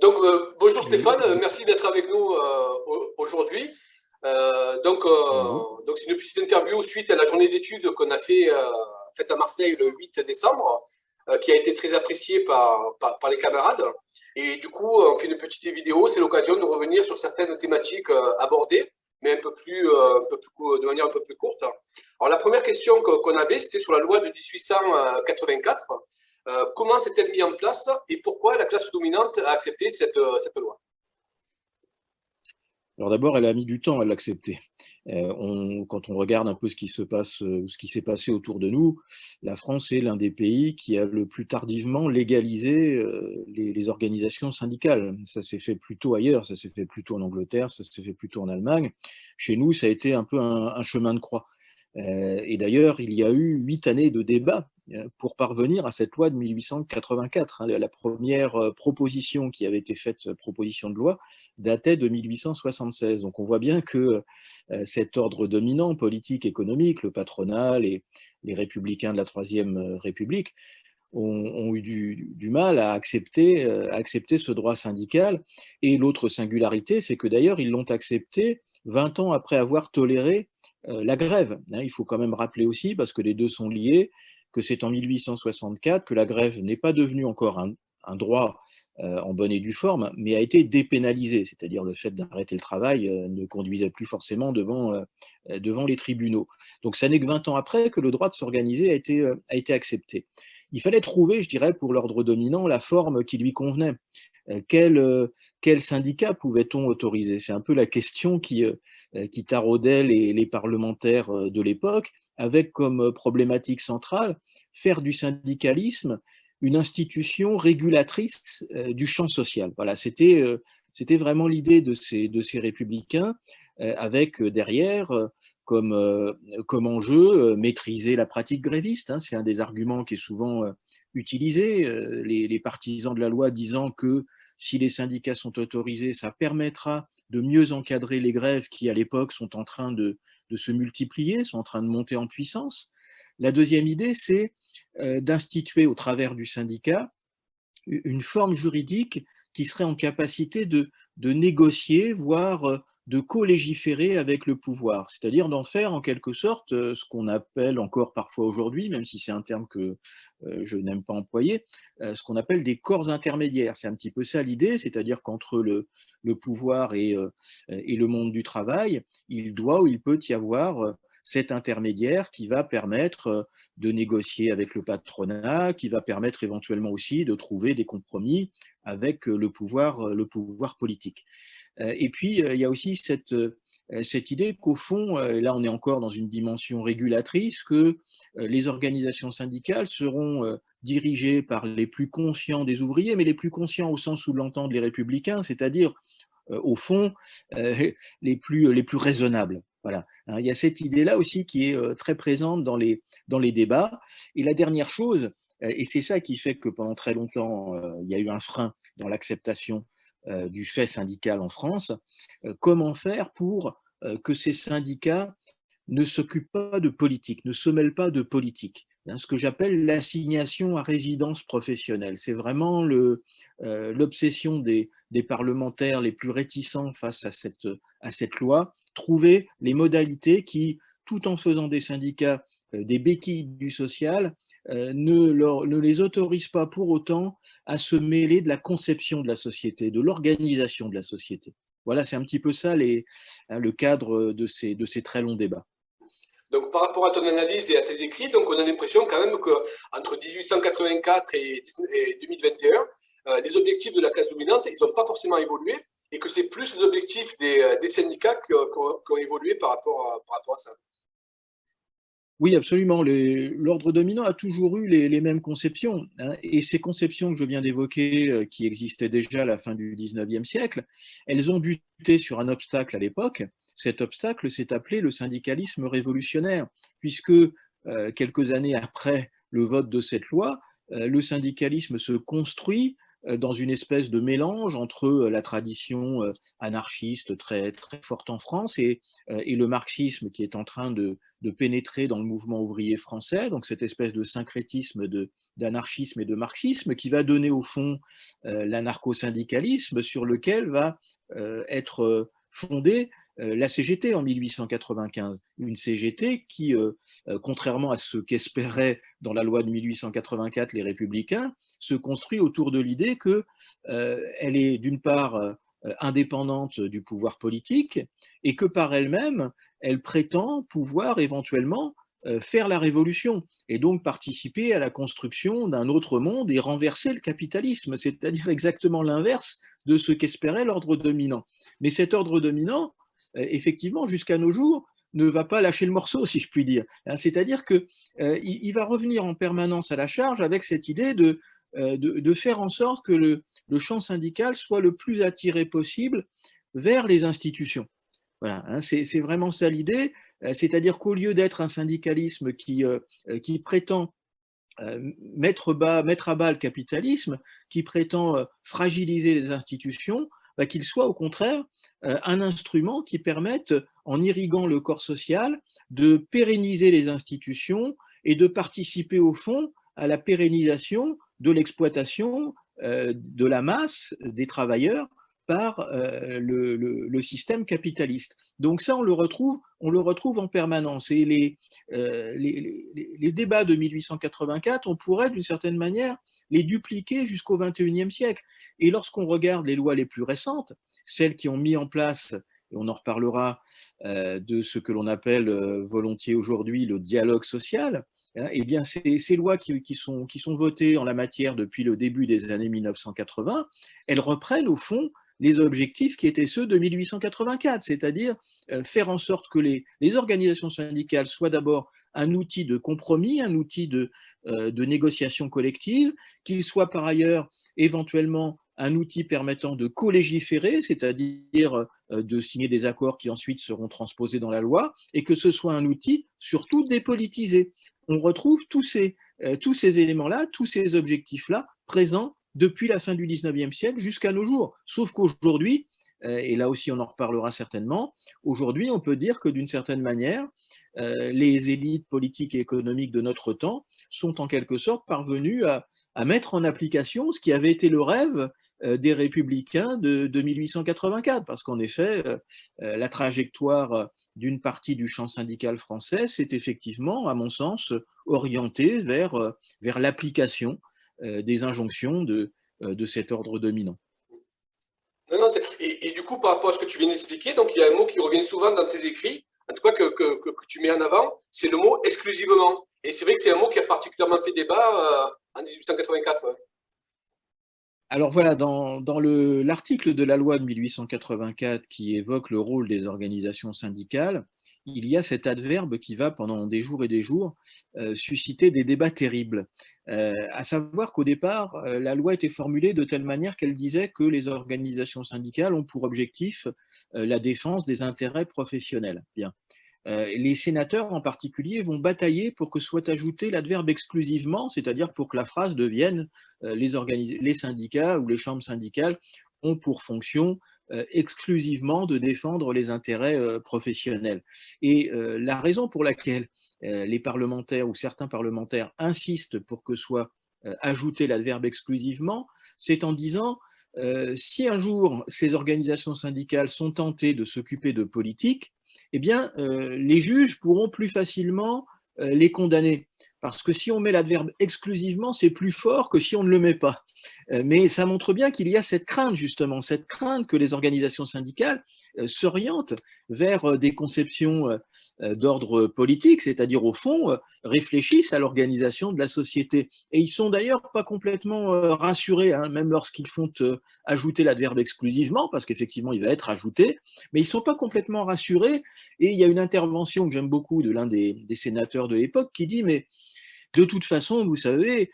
Bonjour Oui, Stéphane, merci d'être avec nous aujourd'hui. bonjour. C'est une petite interview suite à la journée d'études qu'on a faite à Marseille le 8 décembre, qui a été très appréciée par les camarades. Et du coup, on fait une petite vidéo, c'est l'occasion de revenir sur certaines thématiques abordées, mais de manière un peu plus courte. Alors la première question qu'on avait, c'était sur la loi de 1884. Comment s'est-elle mise en place et pourquoi la classe dominante a accepté cette loi? Alors d'abord, elle a mis du temps à l'accepter. Quand on regarde un peu ce qui se passe, ce qui s'est passé autour de nous, la France est l'un des pays qui a le plus tardivement légalisé les organisations syndicales. Ça s'est fait plutôt ailleurs, ça s'est fait plutôt en Angleterre, ça s'est fait plutôt en Allemagne. Chez nous, ça a été un peu un chemin de croix. Et d'ailleurs, il y a eu 8 années de débat pour parvenir à cette loi de 1884. Hein. La première proposition qui avait été faite, proposition de loi, datait de 1876. Donc on voit bien que cet ordre dominant, politique, économique, le patronat, les républicains de la Troisième République, ont eu du mal à accepter ce droit syndical. Et l'autre singularité, c'est que d'ailleurs, ils l'ont accepté 20 ans après avoir toléré la grève. Hein. Il faut quand même rappeler aussi, parce que les deux sont liés, que c'est en 1864 que la grève n'est pas devenue encore un droit en bonne et due forme, mais a été dépénalisée, c'est-à-dire le fait d'arrêter le travail ne conduisait plus forcément devant les tribunaux. Donc ça n'est que 20 ans après que le droit de s'organiser a été accepté. Il fallait trouver, je dirais, pour l'ordre dominant, la forme qui lui convenait. Quel, quel syndicat pouvait-on autoriser? C'est un peu la question qui taraudait les parlementaires de l'époque, avec comme problématique centrale faire du syndicalisme une institution régulatrice du champ social. Voilà, c'était vraiment l'idée de ces républicains, avec derrière comme enjeu maîtriser la pratique gréviste. Hein. C'est un des arguments qui est souvent utilisé. Les partisans de la loi disant que si les syndicats sont autorisés, ça permettra de mieux encadrer les grèves qui, à l'époque, sont en train de se multiplier, sont en train de monter en puissance. La deuxième idée, c'est d'instituer au travers du syndicat une forme juridique qui serait en capacité de négocier, voire de co-légiférer avec le pouvoir, c'est-à-dire d'en faire en quelque sorte ce qu'on appelle encore parfois aujourd'hui, même si c'est un terme que je n'aime pas employer, ce qu'on appelle des corps intermédiaires. C'est un petit peu ça l'idée, c'est-à-dire qu'entre le pouvoir et le monde du travail, il doit ou il peut y avoir cet intermédiaire qui va permettre de négocier avec le patronat, qui va permettre éventuellement aussi de trouver des compromis avec le pouvoir politique. Et puis, il y a aussi cette idée qu'au fond, là on est encore dans une dimension régulatrice, que les organisations syndicales seront dirigées par les plus conscients des ouvriers, mais les plus conscients au sens où l'entendent les républicains, c'est-à-dire au fond, les plus raisonnables. Voilà. Hein, il y a cette idée-là aussi qui est très présente dans les débats. Et la dernière chose, et c'est ça qui fait que pendant très longtemps, il y a eu un frein dans l'acceptation du fait syndical en France, comment faire pour que ces syndicats ne s'occupent pas de politique, ne se mêlent pas de politique. Hein, ce que j'appelle l'assignation à résidence professionnelle. C'est vraiment l'obsession des parlementaires les plus réticents face à cette loi, trouver les modalités qui, tout en faisant des syndicats des béquilles du social, ne les autorisent pas pour autant à se mêler de la conception de la société, de l'organisation de la société. Voilà, c'est un petit peu ça le cadre de ces très longs débats. Donc, par rapport à ton analyse et à tes écrits, donc on a l'impression quand même qu'entre 1884 et 2021, les objectifs de la classe dominante, ils n'ont pas forcément évolué et que c'est plus les objectifs des syndicats qui ont évolué par rapport à ça. Oui, absolument. L'ordre dominant a toujours eu les mêmes conceptions, hein, et ces conceptions que je viens d'évoquer, qui existaient déjà à la fin du 19e siècle, elles ont buté sur un obstacle à l'époque. Cet obstacle s'est appelé le syndicalisme révolutionnaire, puisque quelques années après le vote de cette loi, le syndicalisme se construit dans une espèce de mélange entre la tradition anarchiste très forte en France et le marxisme qui est en train de pénétrer dans le mouvement ouvrier français, donc cette espèce de syncrétisme d'anarchisme et de marxisme, qui va donner au fond l'anarcho-syndicalisme sur lequel va être fondée la CGT en 1895. Une CGT qui, contrairement à ce qu'espéraient dans la loi de 1884 les républicains, se construit autour de l'idée qu'elle est d'une part indépendante du pouvoir politique et que par elle-même, elle prétend pouvoir éventuellement faire la révolution et donc participer à la construction d'un autre monde et renverser le capitalisme, c'est-à-dire exactement l'inverse de ce qu'espérait l'ordre dominant. Mais cet ordre dominant, effectivement, jusqu'à nos jours, ne va pas lâcher le morceau, si je puis dire. C'est-à-dire qu'il va revenir en permanence à la charge avec cette idée de faire en sorte que le champ syndical soit le plus attiré possible vers les institutions. Voilà, c'est vraiment ça l'idée, c'est-à-dire qu'au lieu d'être un syndicalisme qui prétend mettre à bas le capitalisme, qui prétend fragiliser les institutions, qu'il soit au contraire un instrument qui permette, en irriguant le corps social, de pérenniser les institutions et de participer au fond à la pérennisation de l'exploitation de la masse des travailleurs par le système capitaliste. Donc ça, on le retrouve en permanence. Et les débats de 1884, on pourrait d'une certaine manière les dupliquer jusqu'au XXIe siècle. Et lorsqu'on regarde les lois les plus récentes, celles qui ont mis en place, et on en reparlera, de ce que l'on appelle volontiers aujourd'hui le dialogue social, eh bien ces lois qui sont votées en la matière depuis le début des années 1980, elles reprennent au fond les objectifs qui étaient ceux de 1884, c'est-à-dire faire en sorte que les organisations syndicales soient d'abord un outil de compromis, un outil de négociation collective, qu'ils soient par ailleurs éventuellement un outil permettant de co-légiférer, c'est-à-dire de signer des accords qui ensuite seront transposés dans la loi, et que ce soit un outil surtout dépolitisé. On retrouve tous ces éléments-là, tous ces objectifs-là présents depuis la fin du XIXe siècle jusqu'à nos jours. Sauf qu'aujourd'hui, et là aussi on en reparlera certainement, aujourd'hui on peut dire que d'une certaine manière, les élites politiques et économiques de notre temps sont en quelque sorte parvenues à mettre en application ce qui avait été le rêve des républicains de 1884, parce qu'en effet, la trajectoire d'une partie du champ syndical français s'est effectivement, à mon sens, orientée vers l'application des injonctions de cet ordre dominant. Non, non, et du coup, par rapport à ce que tu viens d'expliquer, donc il y a un mot qui revient souvent dans tes écrits, en tout cas que tu mets en avant, c'est le mot exclusivement. Et c'est vrai que c'est un mot qui a particulièrement fait débat en 1884. Ouais. Alors voilà, dans l'article de la loi de 1884 qui évoque le rôle des organisations syndicales, il y a cet adverbe qui va pendant des jours et des jours susciter des débats terribles. À savoir qu'au départ, la loi était formulée de telle manière qu'elle disait que les organisations syndicales ont pour objectif la défense des intérêts professionnels. Bien. Les sénateurs en particulier vont batailler pour que soit ajouté l'adverbe exclusivement, c'est-à-dire pour que la phrase devienne les syndicats ou les chambres syndicales ont pour fonction exclusivement de défendre les intérêts professionnels. Et la raison pour laquelle les parlementaires ou certains parlementaires insistent pour que soit ajouté l'adverbe exclusivement, c'est en disant si un jour ces organisations syndicales sont tentées de s'occuper de politique, eh bien, les juges pourront plus facilement les condamner. Parce que si on met l'adverbe exclusivement, c'est plus fort que si on ne le met pas. Mais ça montre bien qu'il y a cette crainte, justement, cette crainte que les organisations syndicales s'orientent vers des conceptions d'ordre politique, c'est-à-dire au fond, réfléchissent à l'organisation de la société. Et ils sont d'ailleurs pas complètement rassurés, hein, même lorsqu'ils font ajouter l'adverbe exclusivement, parce qu'effectivement, il va être ajouté, mais ils ne sont pas complètement rassurés. Et il y a une intervention que j'aime beaucoup de l'un des sénateurs de l'époque qui dit, mais de toute façon, vous savez,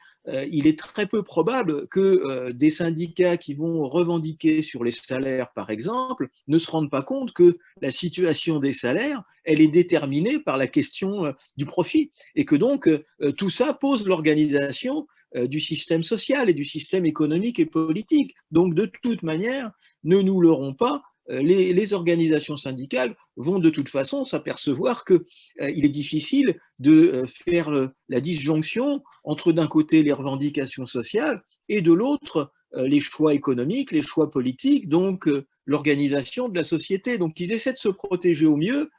il est très peu probable que des syndicats qui vont revendiquer sur les salaires, par exemple, ne se rendent pas compte que la situation des salaires, elle est déterminée par la question du profit et que donc tout ça pose l'organisation du système social et du système économique et politique. Donc, de toute manière, ne nous leurrons pas, les organisations syndicales vont de toute façon s'apercevoir qu'il est difficile de faire la disjonction entre d'un côté les revendications sociales et de l'autre les choix économiques, les choix politiques, donc l'organisation de la société. Donc ils essaient de se protéger au mieux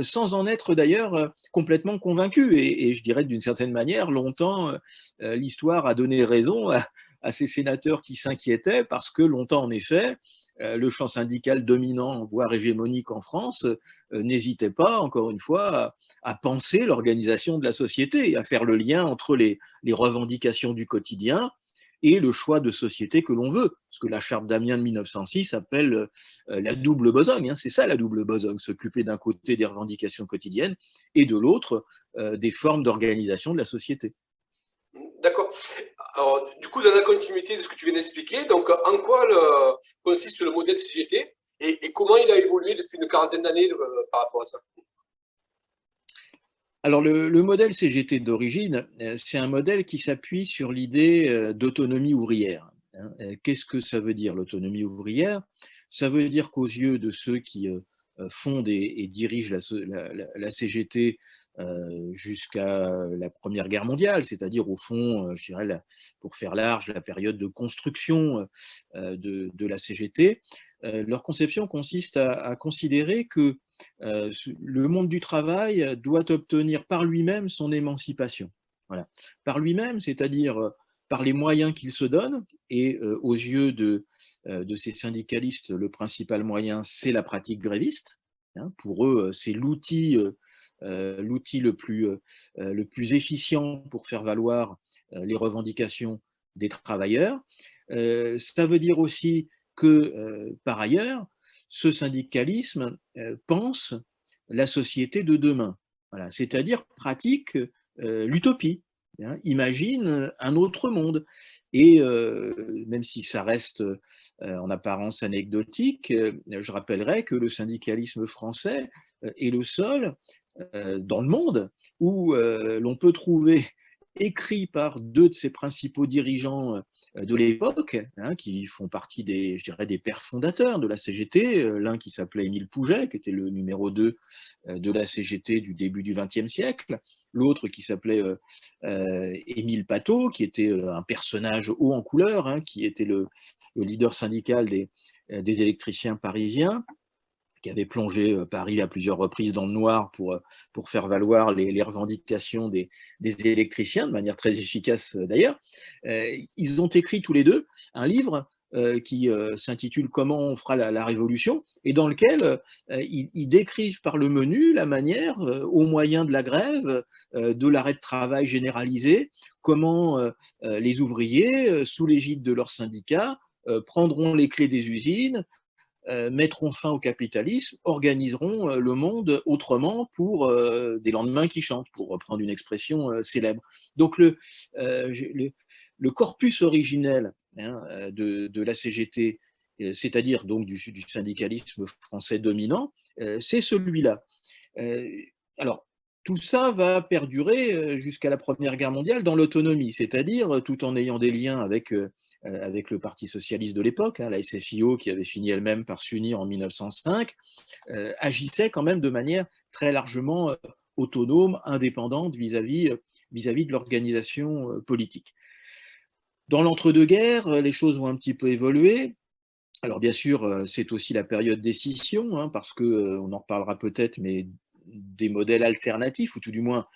sans en être d'ailleurs complètement convaincus. Et je dirais d'une certaine manière, longtemps, l'histoire a donné raison à ces sénateurs qui s'inquiétaient parce que longtemps, en effet, le champ syndical dominant, voire hégémonique en France, n'hésitait pas, encore une fois, à penser l'organisation de la société, à faire le lien entre les revendications du quotidien et le choix de société que l'on veut. Ce que la charte d'Amiens de 1906 appelle la double besogne. C'est ça la double besogne, s'occuper d'un côté des revendications quotidiennes et de l'autre des formes d'organisation de la société. D'accord. Alors, du coup, dans la continuité de ce que tu viens d'expliquer, donc en quoi consiste le modèle CGT et comment il a évolué depuis une quarantaine d'années par rapport à ça? Alors, le modèle CGT d'origine, c'est un modèle qui s'appuie sur l'idée d'autonomie ouvrière. Qu'est-ce que ça veut dire, l'autonomie ouvrière? Ça veut dire qu'aux yeux de ceux qui fondent et dirigent la CGT jusqu'à la Première Guerre mondiale, c'est-à-dire au fond, je dirais, pour faire large, la période de construction de la CGT, leur conception consiste à considérer que le monde du travail doit obtenir par lui-même son émancipation. Voilà. Par lui-même, c'est-à-dire par les moyens qu'il se donne, et aux yeux de ces syndicalistes, le principal moyen, c'est la pratique gréviste. Pour eux, c'est l'outil le plus efficient pour faire valoir les revendications des travailleurs. Ça veut dire aussi que, par ailleurs, ce syndicalisme pense la société de demain, voilà, c'est-à-dire pratique l'utopie, imagine un autre monde. Et même si ça reste en apparence anecdotique, je rappellerai que le syndicalisme français est le seul dans le monde où l'on peut trouver écrit par deux de ses principaux dirigeants de l'époque, qui font partie des, je dirais, des pères fondateurs de la CGT, l'un qui s'appelait Émile Pouget, qui était le numéro 2 de la CGT du début du XXe siècle, l'autre qui s'appelait Émile Patot, qui était un personnage haut en couleur, qui était le leader syndical des électriciens parisiens, qui avait plongé Paris à plusieurs reprises dans le noir pour faire valoir les revendications des électriciens, de manière très efficace d'ailleurs. Ils ont écrit tous les deux un livre qui s'intitule « Comment on fera la révolution » et dans lequel ils décrivent par le menu la manière, au moyen de la grève, de l'arrêt de travail généralisé, comment les ouvriers, sous l'égide de leurs syndicats, prendront les clés des usines, mettront fin au capitalisme, organiseront le monde autrement pour des lendemains qui chantent, pour reprendre une expression célèbre. Donc le corpus originel de la CGT, c'est-à-dire donc du syndicalisme français dominant, c'est celui-là. Alors, tout ça va perdurer jusqu'à la Première Guerre mondiale dans l'autonomie, c'est-à-dire tout en ayant des liens avec le Parti socialiste de l'époque, la SFIO, qui avait fini elle-même par s'unir en 1905, agissait quand même de manière très largement autonome, indépendante vis-à-vis de l'organisation politique. Dans l'entre-deux-guerres, les choses ont un petit peu évolué. Alors bien sûr, c'est aussi la période des scissions, parce qu'on en reparlera peut-être, mais des modèles alternatifs, ou tout du moins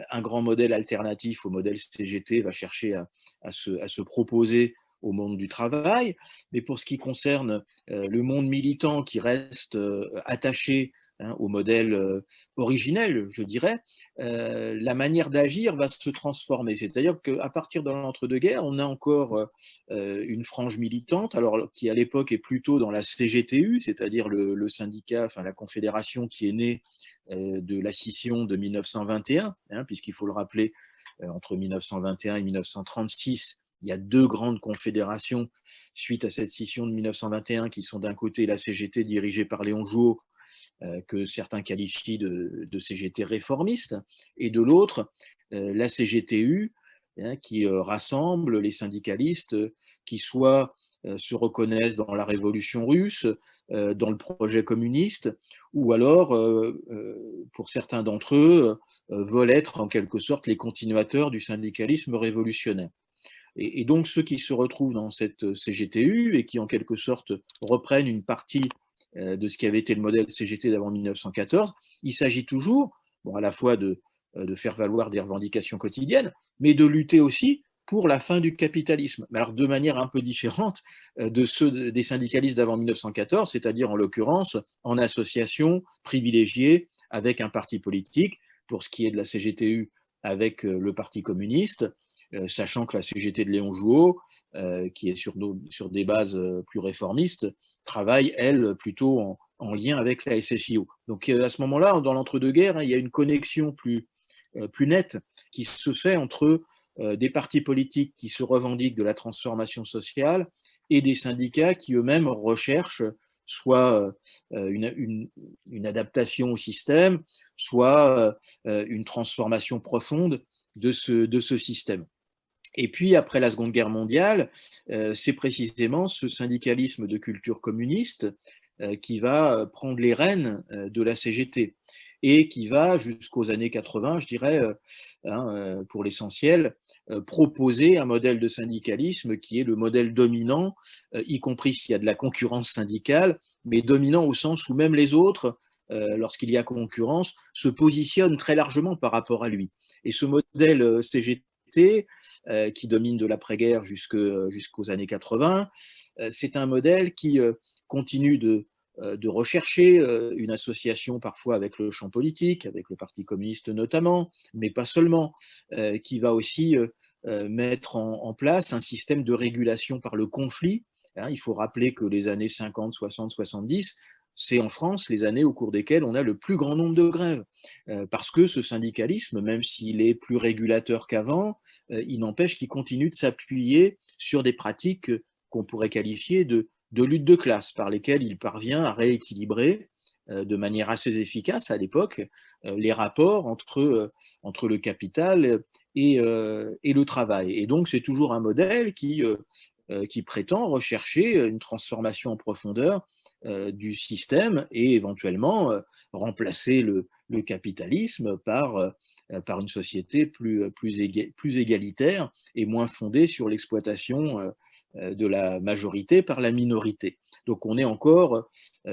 un grand modèle alternatif au modèle CGT va chercher à se proposer au monde du travail. Mais pour ce qui concerne le monde militant qui reste attaché au modèle originel, je dirais, la manière d'agir va se transformer. C'est-à-dire qu'à partir de l'entre-deux-guerres, on a encore une frange militante, alors qui à l'époque est plutôt dans la CGTU, c'est-à-dire le syndicat, enfin la confédération qui est née de la scission de 1921, puisqu'il faut le rappeler, entre 1921 et 1936, il y a deux grandes confédérations suite à cette scission de 1921 qui sont d'un côté la CGT dirigée par Léon Jouot, que certains qualifient de CGT réformiste, et de l'autre, la CGTU, qui rassemble les syndicalistes qui soit se reconnaissent dans la révolution russe, dans le projet communiste, ou alors, pour certains d'entre eux, veulent être en quelque sorte les continuateurs du syndicalisme révolutionnaire. Et donc ceux qui se retrouvent dans cette CGTU et qui en quelque sorte reprennent une partie de ce qui avait été le modèle CGT d'avant 1914, il s'agit toujours, bon, à la fois de faire valoir des revendications quotidiennes, mais de lutter aussi pour la fin du capitalisme. Mais alors de manière un peu différente de ceux des syndicalistes d'avant 1914, c'est-à-dire en l'occurrence en association privilégiée avec un parti politique, pour ce qui est de la CGTU avec le Parti communiste, sachant que la CGT de Léon Jouot, qui est sur des bases plus réformistes, travaille, elle, plutôt en lien avec la SFIO. Donc à ce moment-là, dans l'entre-deux-guerres, il y a une connexion plus nette qui se fait entre des partis politiques qui se revendiquent de la transformation sociale et des syndicats qui eux-mêmes recherchent soit une adaptation au système, soit une transformation profonde de ce système. Et puis, après la Seconde Guerre mondiale, c'est précisément ce syndicalisme de culture communiste qui va prendre les rênes de la CGT et qui va, jusqu'aux années 80, je dirais, pour l'essentiel, proposer un modèle de syndicalisme qui est le modèle dominant, y compris s'il y a de la concurrence syndicale, mais dominant au sens où même les autres, lorsqu'il y a concurrence, se positionnent très largement par rapport à lui. Et ce modèle CGT, qui domine de l'après-guerre jusqu'aux années 80. C'est un modèle qui continue de rechercher une association parfois avec le champ politique, avec le Parti communiste notamment, mais pas seulement, qui va aussi mettre en place un système de régulation par le conflit. Il faut rappeler que les années 50, 60, 70, c'est en France les années au cours desquelles on a le plus grand nombre de grèves. Parce que ce syndicalisme, même s'il est plus régulateur qu'avant, il n'empêche qu'il continue de s'appuyer sur des pratiques qu'on pourrait qualifier de lutte de classe, par lesquelles il parvient à rééquilibrer de manière assez efficace à l'époque les rapports entre le capital et le travail. Et donc c'est toujours un modèle qui prétend rechercher une transformation en profondeur du système et éventuellement remplacer le capitalisme par une société plus égalitaire et moins fondée sur l'exploitation de la majorité par la minorité. Donc on est encore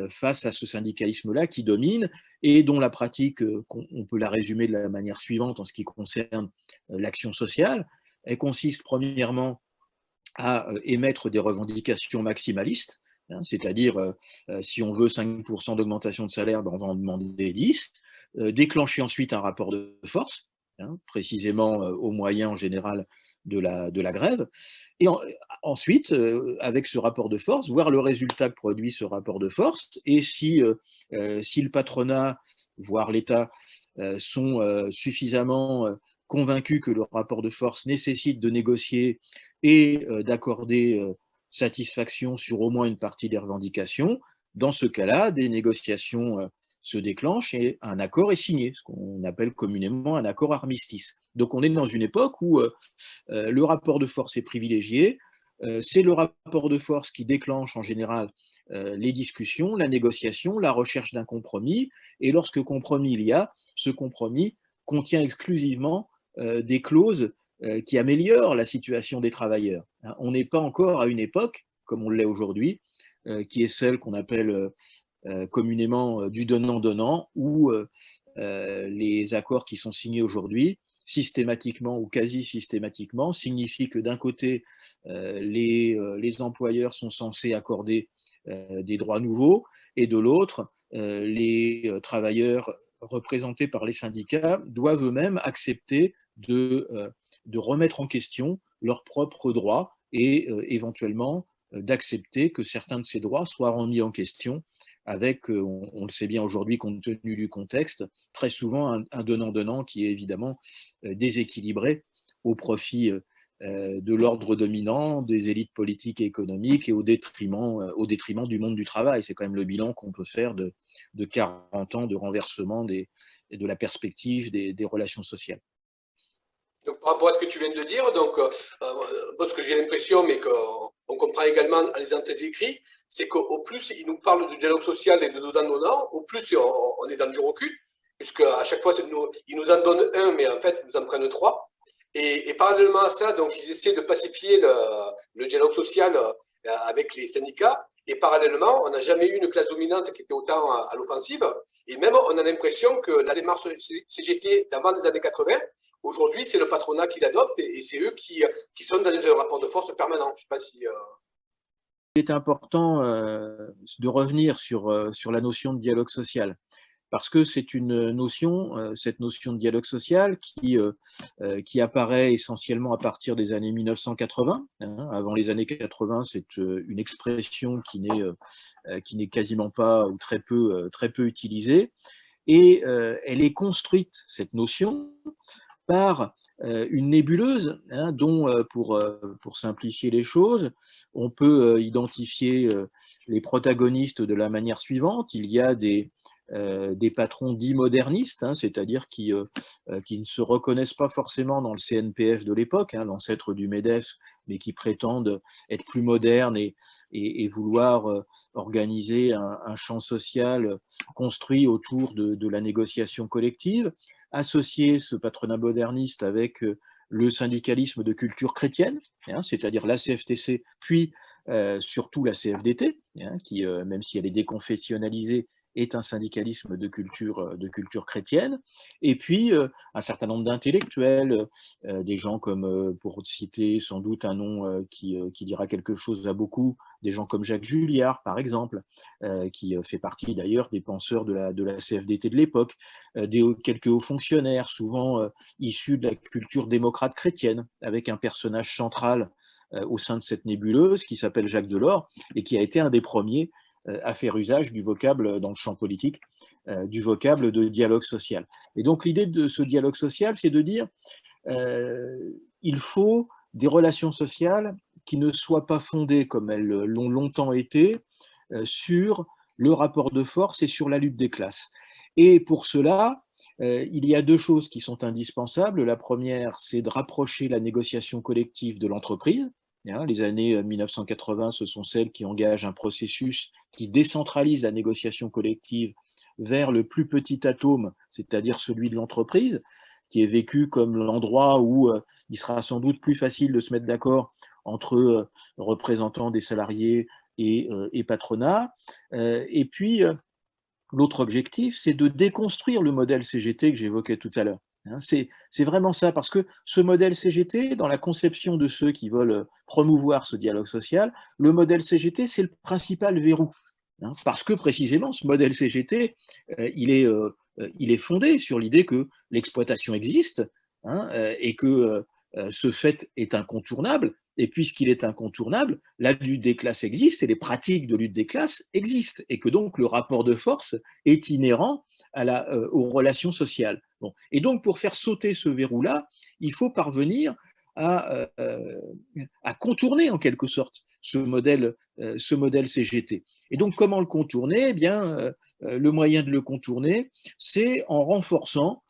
face à ce syndicalisme-là qui domine et dont la pratique, on peut la résumer de la manière suivante en ce qui concerne l'action sociale. Elle consiste premièrement à émettre des revendications maximalistes, c'est-à-dire si on veut 5% d'augmentation de salaire, ben on va en demander 10, déclencher ensuite un rapport de force, précisément au moyen en général de la grève, et ensuite, avec ce rapport de force, voir le résultat que produit ce rapport de force, et si le patronat, voire l'État, sont suffisamment convaincus que le rapport de force nécessite de négocier et d'accorder satisfaction sur au moins une partie des revendications, dans ce cas-là, des négociations se déclenchent et un accord est signé, ce qu'on appelle communément un accord armistice. Donc on est dans une époque où le rapport de force est privilégié, c'est le rapport de force qui déclenche en général les discussions, la négociation, la recherche d'un compromis, et lorsque compromis il y a, ce compromis contient exclusivement des clauses qui améliorent la situation des travailleurs. On n'est pas encore à une époque, comme on l'est aujourd'hui, qui est celle qu'on appelle communément du donnant-donnant, où les accords qui sont signés aujourd'hui, systématiquement ou quasi systématiquement, signifient que d'un côté, les employeurs sont censés accorder des droits nouveaux, et de l'autre, les travailleurs représentés par les syndicats doivent eux-mêmes accepter de remettre en question leurs propres droits et éventuellement d'accepter que certains de ces droits soient remis en question avec, on le sait bien aujourd'hui compte tenu du contexte, très souvent un donnant-donnant qui est évidemment déséquilibré au profit de l'ordre dominant, des élites politiques et économiques et au détriment du monde du travail. C'est quand même le bilan qu'on peut faire de 40 ans de renversement de la perspective des relations sociales. Donc, par rapport à ce que tu viens de dire, donc, parce que j'ai l'impression, mais qu'on on comprend également en lisant tes écrits, c'est qu'au plus il nous parle de dialogue social et de donnant-donnant, au plus on est dans du recul, puisque à chaque fois, ils nous en donnent un, mais en fait, ils nous en prennent trois. Et parallèlement à ça, donc, ils essaient de pacifier le dialogue social avec les syndicats. Et parallèlement, on n'a jamais eu une classe dominante qui était autant à l'offensive. Et même, on a l'impression que la démarche CGT d'avant les années 80, aujourd'hui, c'est le patronat qui l'adopte et c'est eux qui sont dans un rapport de force permanent. Je ne sais pas si… Il est important de revenir sur la notion de dialogue social, parce que c'est une notion, cette notion de dialogue social qui apparaît essentiellement à partir des années 1980. Hein. Avant les années 80, c'est une expression qui n'est quasiment pas ou très peu utilisée. Et elle est construite, cette notion, par une nébuleuse, hein, dont, pour simplifier les choses, on peut identifier les protagonistes de la manière suivante. Il y a des patrons dits modernistes, hein, c'est-à-dire qui ne se reconnaissent pas forcément dans le CNPF de l'époque, hein, l'ancêtre du MEDEF, mais qui prétendent être plus modernes et vouloir organiser un champ social construit autour de la négociation collective, associer ce patronat moderniste avec le syndicalisme de culture chrétienne, hein, c'est-à-dire la CFTC, puis surtout la CFDT, hein, qui, même si elle est déconfessionnalisée, est un syndicalisme de culture chrétienne, et puis un certain nombre d'intellectuels, des gens comme, pour citer sans doute un nom qui dira quelque chose à beaucoup, des gens comme Jacques Julliard, par exemple, qui fait partie d'ailleurs des penseurs de la CFDT de l'époque, quelques hauts fonctionnaires, souvent issus de la culture démocrate chrétienne, avec un personnage central au sein de cette nébuleuse qui s'appelle Jacques Delors et qui a été un des premiers à faire usage du vocable dans le champ politique, du vocable de dialogue social. Et donc l'idée de ce dialogue social, c'est de dire il faut des relations sociales qui ne soient pas fondées, comme elles l'ont longtemps été, sur le rapport de force et sur la lutte des classes. Et pour cela, il y a deux choses qui sont indispensables. La première, c'est de rapprocher la négociation collective de l'entreprise. Les années 1980, ce sont celles qui engagent un processus qui décentralise la négociation collective vers le plus petit atome, c'est-à-dire celui de l'entreprise, qui est vécu comme l'endroit où il sera sans doute plus facile de se mettre d'accord entre représentants des salariés et patronat. Et puis, l'autre objectif, c'est de déconstruire le modèle CGT que j'évoquais tout à l'heure. C'est vraiment ça, parce que ce modèle CGT, dans la conception de ceux qui veulent promouvoir ce dialogue social, le modèle CGT, c'est le principal verrou. Parce que précisément, ce modèle CGT, il est fondé sur l'idée que l'exploitation existe, et que ce fait est incontournable. Et puisqu'il est incontournable, la lutte des classes existe et les pratiques de lutte des classes existent. Et que donc le rapport de force est inhérent aux relations sociales. Bon. Et donc, pour faire sauter ce verrou-là, il faut parvenir à contourner en quelque sorte ce modèle CGT. Et donc, comment le contourner? Eh bien, le moyen de le contourner, c'est en renforçant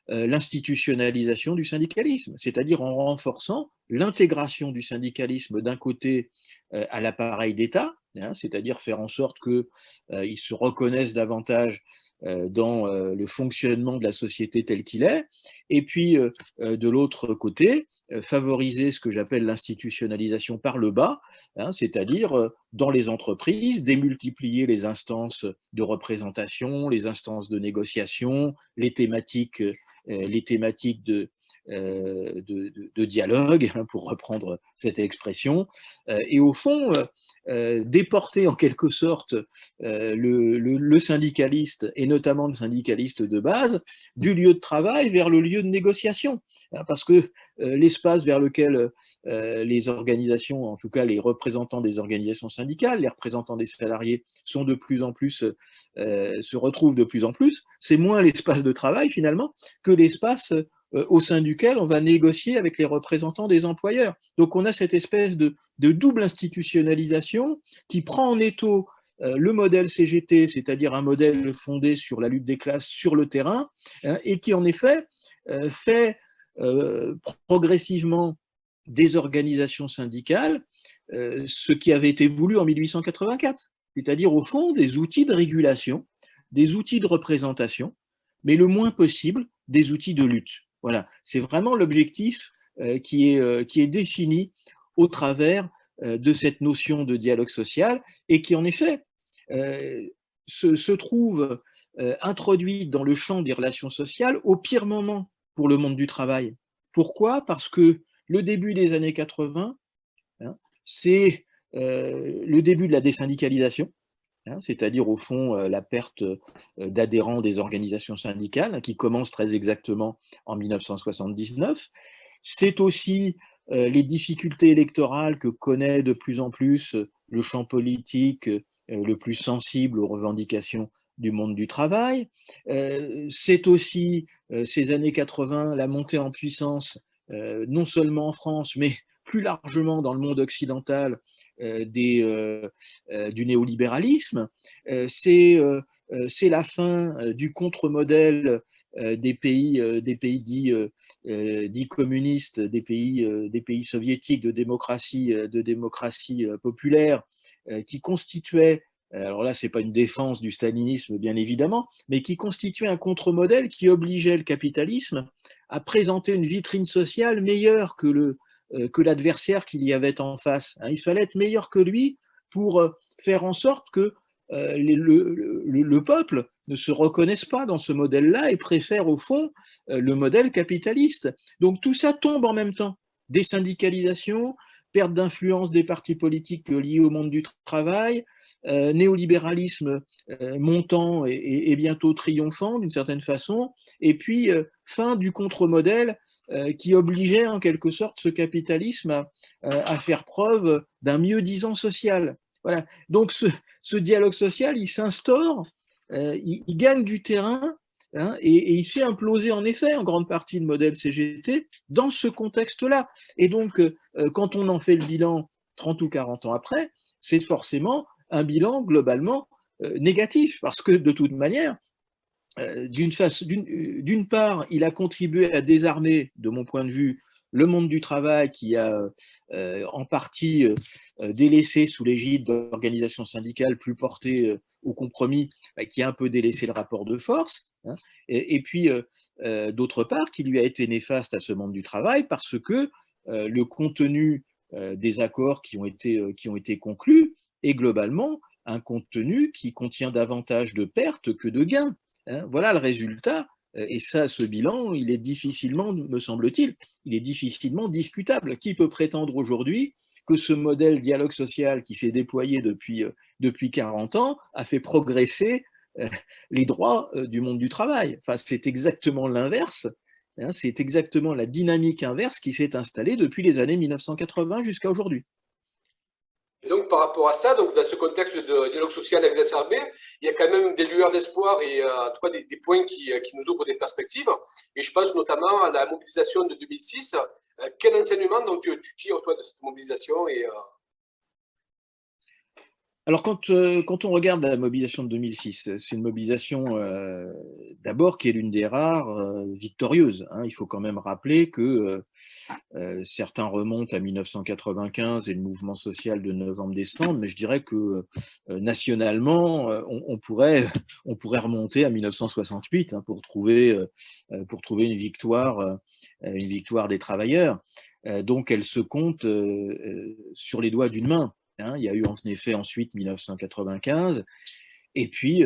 l'institutionnalisation du syndicalisme, c'est-à-dire en renforçant l'intégration du syndicalisme d'un côté à l'appareil d'État, c'est-à-dire faire en sorte qu'il se reconnaisse davantage dans le fonctionnement de la société tel qu'il est, et puis de l'autre côté, favoriser ce que j'appelle l'institutionnalisation par le bas, c'est-à-dire dans les entreprises, démultiplier les instances de représentation, les instances de négociation, les thématiques de dialogue, pour reprendre cette expression, et au fond, déporter en quelque sorte le syndicaliste, et notamment le syndicaliste de base, du lieu de travail vers le lieu de négociation. Parce que l'espace vers lequel les organisations, en tout cas les représentants des organisations syndicales, les représentants des salariés sont de plus en plus, se retrouvent de plus en plus, c'est moins l'espace de travail finalement que l'espace au sein duquel on va négocier avec les représentants des employeurs. Donc on a cette espèce de double institutionnalisation qui prend en étau le modèle CGT, c'est-à-dire un modèle fondé sur la lutte des classes sur le terrain, et qui en effet fait progressivement des organisations syndicales ce qui avait été voulu en 1884, c'est-à-dire au fond des outils de régulation, des outils de représentation, mais le moins possible des outils de lutte. Voilà, c'est vraiment l'objectif qui est défini au travers de cette notion de dialogue social et qui en effet se trouve introduite dans le champ des relations sociales au pire moment pour le monde du travail. Pourquoi? Parce que le début des années 80, hein, c'est le début de la désyndicalisation, hein, c'est-à-dire au fond la perte d'adhérents des organisations syndicales, hein, qui commence très exactement en 1979. C'est aussi les difficultés électorales que connaît de plus en plus le champ politique le plus sensible aux revendications du monde du travail. C'est aussi ces années 80, la montée en puissance, non seulement en France, mais plus largement dans le monde occidental, du néolibéralisme. C'est la fin du contre-modèle des pays dits communistes, des pays soviétiques de démocratie populaire, qui constituaient, alors là, ce n'est pas une défense du stalinisme, bien évidemment, mais qui constituait un contre-modèle qui obligeait le capitalisme à présenter une vitrine sociale meilleure que l'adversaire qu'il y avait en face. Il fallait être meilleur que lui pour faire en sorte que le peuple ne se reconnaisse pas dans ce modèle-là et préfère au fond le modèle capitaliste. Donc tout ça tombe en même temps. Désyndicalisation, perte d'influence des partis politiques liés au monde du travail, néolibéralisme montant et bientôt triomphant d'une certaine façon, et puis fin du contre-modèle qui obligeait en quelque sorte ce capitalisme à faire preuve d'un mieux-disant social. Voilà. Donc ce dialogue social, il s'instaure, il gagne du terrain, hein, et il fait imploser en effet en grande partie le modèle CGT dans ce contexte-là. Et donc, quand on en fait le bilan 30 ou 40 ans après, c'est forcément un bilan globalement négatif, parce que de toute manière, d'une part, il a contribué à désarmer, de mon point de vue, le monde du travail qui a en partie délaissé sous l'égide d'organisations syndicales plus portées au compromis, qui a un peu délaissé le rapport de force, hein, et puis d'autre part, qui lui a été néfaste à ce monde du travail parce que le contenu des accords qui ont été conclus est globalement un contenu qui contient davantage de pertes que de gains. Voilà le résultat, et ça, ce bilan, il est difficilement, me semble-t-il, il est difficilement discutable. Qui peut prétendre aujourd'hui que ce modèle dialogue social qui s'est déployé depuis 40 ans a fait progresser les droits du monde du travail? Enfin, c'est exactement l'inverse, hein, c'est exactement la dynamique inverse qui s'est installée depuis les années 1980 jusqu'à aujourd'hui. Et donc, par rapport à ça, donc, dans ce contexte de dialogue social exacerbé, il y a quand même des lueurs d'espoir et en tout cas des points qui nous ouvrent des perspectives. Et je pense notamment à la mobilisation de 2006. Quel enseignement donc, tu tires, toi, de cette mobilisation Alors, quand on regarde la mobilisation de 2006, c'est une mobilisation d'abord qui est l'une des rares victorieuses, hein. Il faut quand même rappeler que certains remontent à 1995 et le mouvement social de novembre-décembre, mais je dirais que nationalement, on pourrait remonter à 1968, hein, pour trouver une victoire des travailleurs. Donc, elle se compte sur les doigts d'une main. Il y a eu en effet ensuite 1995 et puis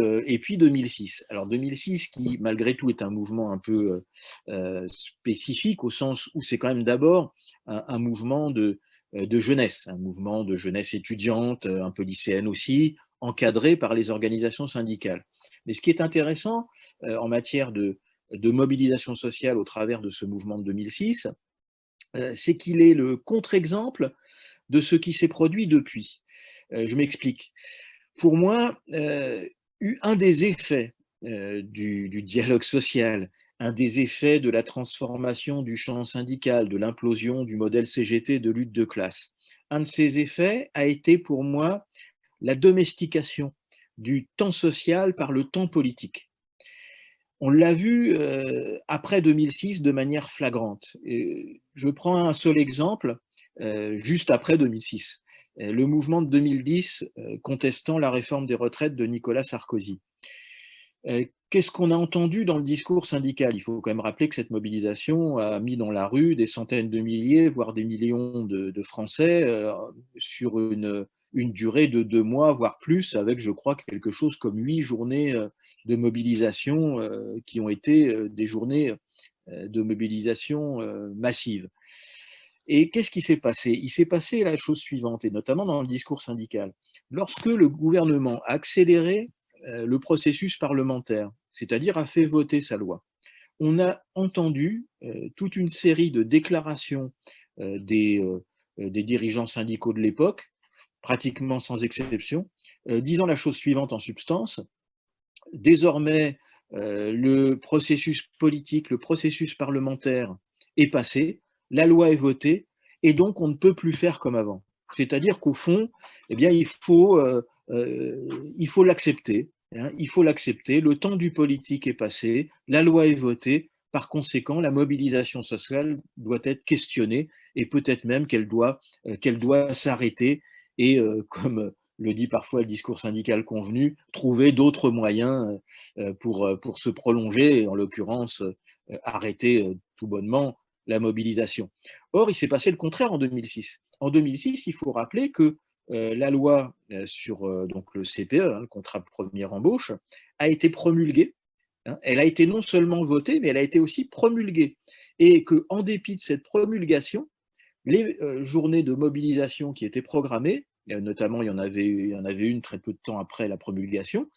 2006. Alors 2006 qui malgré tout est un mouvement un peu spécifique au sens où c'est quand même d'abord un mouvement de jeunesse, un mouvement de jeunesse étudiante, un peu lycéenne aussi, encadré par les organisations syndicales. Mais ce qui est intéressant en matière de mobilisation sociale au travers de ce mouvement de 2006, c'est qu'il est le contre-exemple de ce qui s'est produit depuis. Je m'explique. Pour moi, un des effets du dialogue social, un des effets de la transformation du champ syndical, de l'implosion du modèle CGT de lutte de classe, un de ces effets a été pour moi la domestication du temps social par le temps politique. On l'a vu après 2006 de manière flagrante. Et je prends un seul exemple, juste après 2006. le mouvement de 2010 contestant la réforme des retraites de Nicolas Sarkozy. Qu'est-ce qu'on a entendu dans le discours syndical? Il faut quand même rappeler que cette mobilisation a mis dans la rue des centaines de milliers, voire des millions de Français sur une durée de 2 mois, voire plus, avec, je crois, quelque chose comme 8 journées de mobilisation qui ont été des journées de mobilisation massive. Et qu'est-ce qui s'est passé? Il s'est passé la chose suivante, et notamment dans le discours syndical. Lorsque le gouvernement a accéléré le processus parlementaire, c'est-à-dire a fait voter sa loi, on a entendu toute une série de déclarations des dirigeants syndicaux de l'époque, pratiquement sans exception, disant la chose suivante en substance: désormais, le processus politique, le processus parlementaire est passé, la loi est votée, et donc on ne peut plus faire comme avant. C'est-à-dire qu'au fond, eh bien, il faut l'accepter. Hein, il faut l'accepter. Le temps du politique est passé, la loi est votée. Par conséquent, la mobilisation sociale doit être questionnée et peut-être même qu'elle doit s'arrêter et, comme le dit parfois le discours syndical convenu, trouver d'autres moyens pour se prolonger, et en l'occurrence arrêter tout bonnement la mobilisation. Or, il s'est passé le contraire en 2006. En 2006, il faut rappeler que la loi sur donc le CPE, hein, le contrat de première embauche, a été promulguée. Hein, elle a été non seulement votée, mais elle a été aussi promulguée. Et qu'en dépit de cette promulgation, les journées de mobilisation qui étaient programmées, notamment il y en avait une très peu de temps après la promulgation,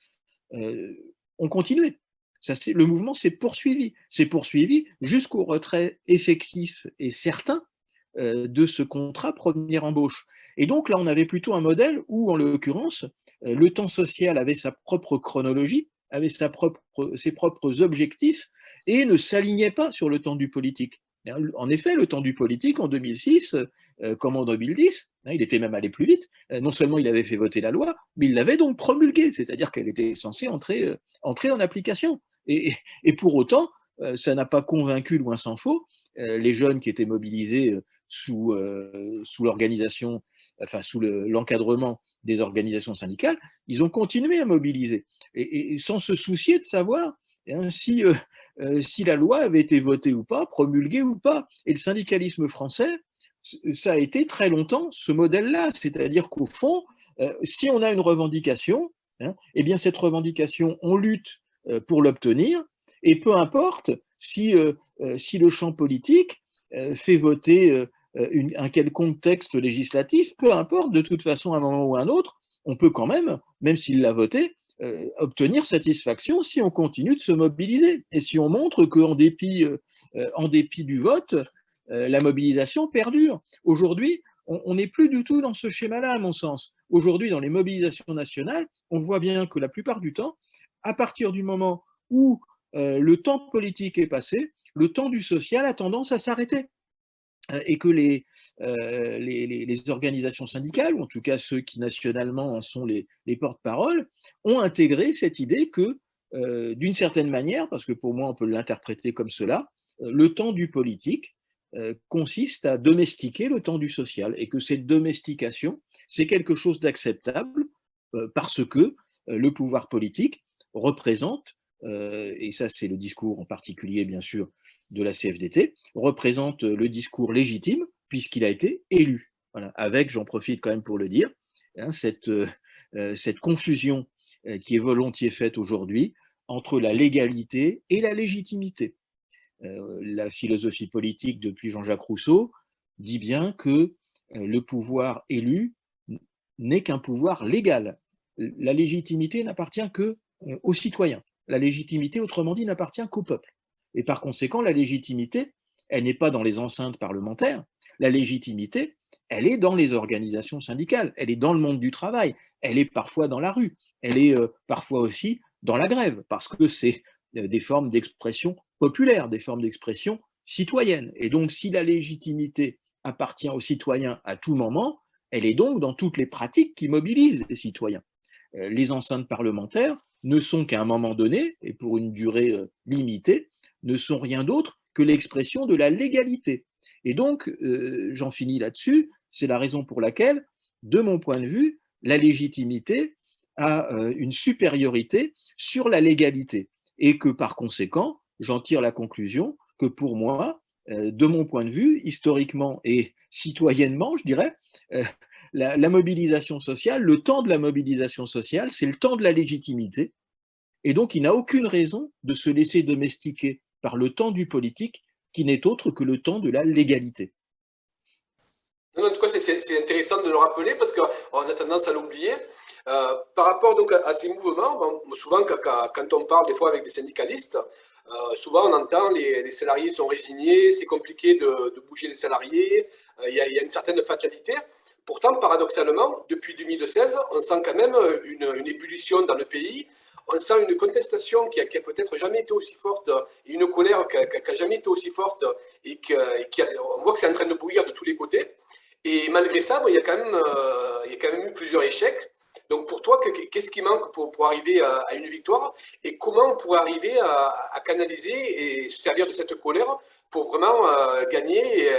ont continué. Le mouvement s'est poursuivi jusqu'au retrait effectif et certain de ce contrat première embauche. Et donc là, on avait plutôt un modèle où, en l'occurrence, le temps social avait sa propre chronologie, avait ses propres objectifs et ne s'alignait pas sur le temps du politique. En effet, le temps du politique, en 2006, comme en 2010, il était même allé plus vite. Non seulement il avait fait voter la loi, mais il l'avait donc promulguée, c'est-à-dire qu'elle était censée entrer en application. Et pour autant, ça n'a pas convaincu, loin s'en faut, les jeunes qui étaient mobilisés sous l'organisation, enfin sous l'encadrement des organisations syndicales. Ils ont continué à mobiliser, et sans se soucier de savoir hein, si la loi avait été votée ou pas, promulguée ou pas. Et le syndicalisme français, ça a été très longtemps ce modèle-là, c'est-à-dire qu'au fond, si on a une revendication, hein, eh bien cette revendication, on lutte pour l'obtenir, et peu importe si le champ politique fait voter un quelconque texte législatif, peu importe, de toute façon, à un moment ou à un autre, on peut quand même s'il l'a voté, obtenir satisfaction si on continue de se mobiliser et si on montre qu'en dépit, du vote, la mobilisation perdure. Aujourd'hui, on n'est plus du tout dans ce schéma-là, à mon sens. Aujourd'hui, dans les mobilisations nationales, on voit bien que la plupart du temps, à partir du moment où le temps politique est passé, le temps du social a tendance à s'arrêter. Et que les organisations syndicales, ou en tout cas ceux qui nationalement en sont les porte-parole, ont intégré cette idée que, d'une certaine manière, parce que pour moi on peut l'interpréter comme cela, le temps du politique consiste à domestiquer le temps du social, et que cette domestication, c'est quelque chose d'acceptable parce que le pouvoir politique représente, et ça c'est le discours en particulier bien sûr de la CFDT, représente le discours légitime puisqu'il a été élu. Voilà. Avec, j'en profite quand même pour le dire, hein, cette confusion qui est volontiers faite aujourd'hui entre la légalité et la légitimité. La philosophie politique depuis Jean-Jacques Rousseau dit bien que le pouvoir élu n'est qu'un pouvoir légal. La légitimité n'appartient qu'aux citoyens. La légitimité, autrement dit, n'appartient qu'au peuple. Et par conséquent, la légitimité, elle n'est pas dans les enceintes parlementaires. La légitimité, elle est dans les organisations syndicales, elle est dans le monde du travail, elle est parfois dans la rue, elle est parfois aussi dans la grève, parce que c'est des formes d'expression populaire, des formes d'expression citoyenne. Et donc, si la légitimité appartient aux citoyens à tout moment, elle est donc dans toutes les pratiques qui mobilisent les citoyens. Les enceintes parlementaires ne sont qu'à un moment donné, et pour une durée limitée, ne sont rien d'autre que l'expression de la légalité. Et donc, j'en finis là-dessus, c'est la raison pour laquelle de mon point de vue, la légitimité a une supériorité sur la légalité et que par conséquent, j'en tire la conclusion que pour moi, de mon point de vue, historiquement et citoyennement, je dirais, la mobilisation sociale, le temps de la mobilisation sociale, c'est le temps de la légitimité. Et donc, il n'a aucune raison de se laisser domestiquer par le temps du politique, qui n'est autre que le temps de la légalité. Non, en tout cas, c'est intéressant de le rappeler parce qu'on a tendance à l'oublier. Par rapport donc à ces mouvements, bon, souvent quand on parle des fois avec des syndicalistes, souvent on entend les salariés sont résignés, c'est compliqué de bouger les salariés, il y a une certaine fatalité. Pourtant, paradoxalement, depuis 2016, on sent quand même une ébullition dans le pays. On sent une contestation qui a peut-être jamais été aussi forte, et une colère qui a jamais été aussi forte, on voit que c'est en train de bouillir de tous les côtés. Et malgré ça, bon, il y a quand même eu plusieurs échecs. Donc pour toi, qu'est-ce qui manque pour arriver à une victoire? Et comment on pourrait arriver à canaliser et se servir de cette colère pour vraiment gagner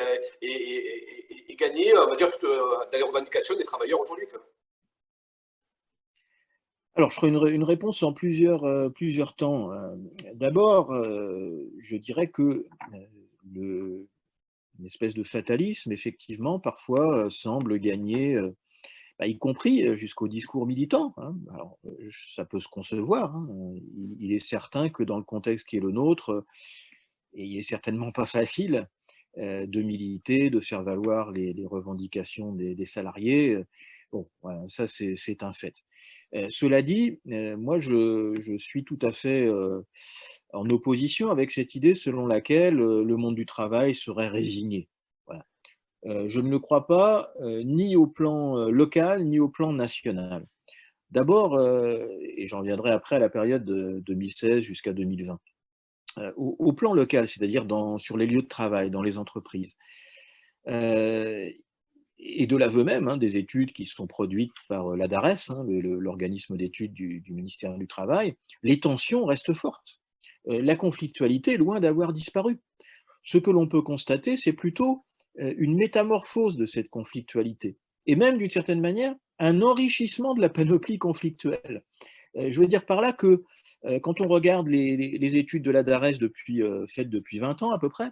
et gagner, on va dire, dans les revendications des travailleurs aujourd'hui? Alors, je ferai une réponse en plusieurs temps. D'abord, je dirais que une espèce de fatalisme, effectivement, parfois semble gagner, y compris jusqu'au discours militant, hein. Alors, ça peut se concevoir, hein. Il est certain que dans le contexte qui est le nôtre, et il est certainement pas facile de militer, de faire valoir les revendications des salariés. Bon, voilà, ça c'est un fait. Cela dit, moi je suis tout à fait en opposition avec cette idée selon laquelle le monde du travail serait résigné. Voilà. Je ne le crois pas ni au plan local ni au plan national. D'abord, et j'en reviendrai après à la période de 2016 jusqu'à 2020. Au plan local, c'est-à-dire sur les lieux de travail, dans les entreprises, heu et de l'aveu même, hein, des études qui sont produites par l'ADARES, hein, l'organisme d'études du ministère du Travail, les tensions restent fortes. La conflictualité est loin d'avoir disparu. Ce que l'on peut constater, c'est plutôt une métamorphose de cette conflictualité et même, d'une certaine manière, un enrichissement de la panoplie conflictuelle. Je veux dire par là que quand on regarde les études de la DARES faites depuis 20 ans à peu près,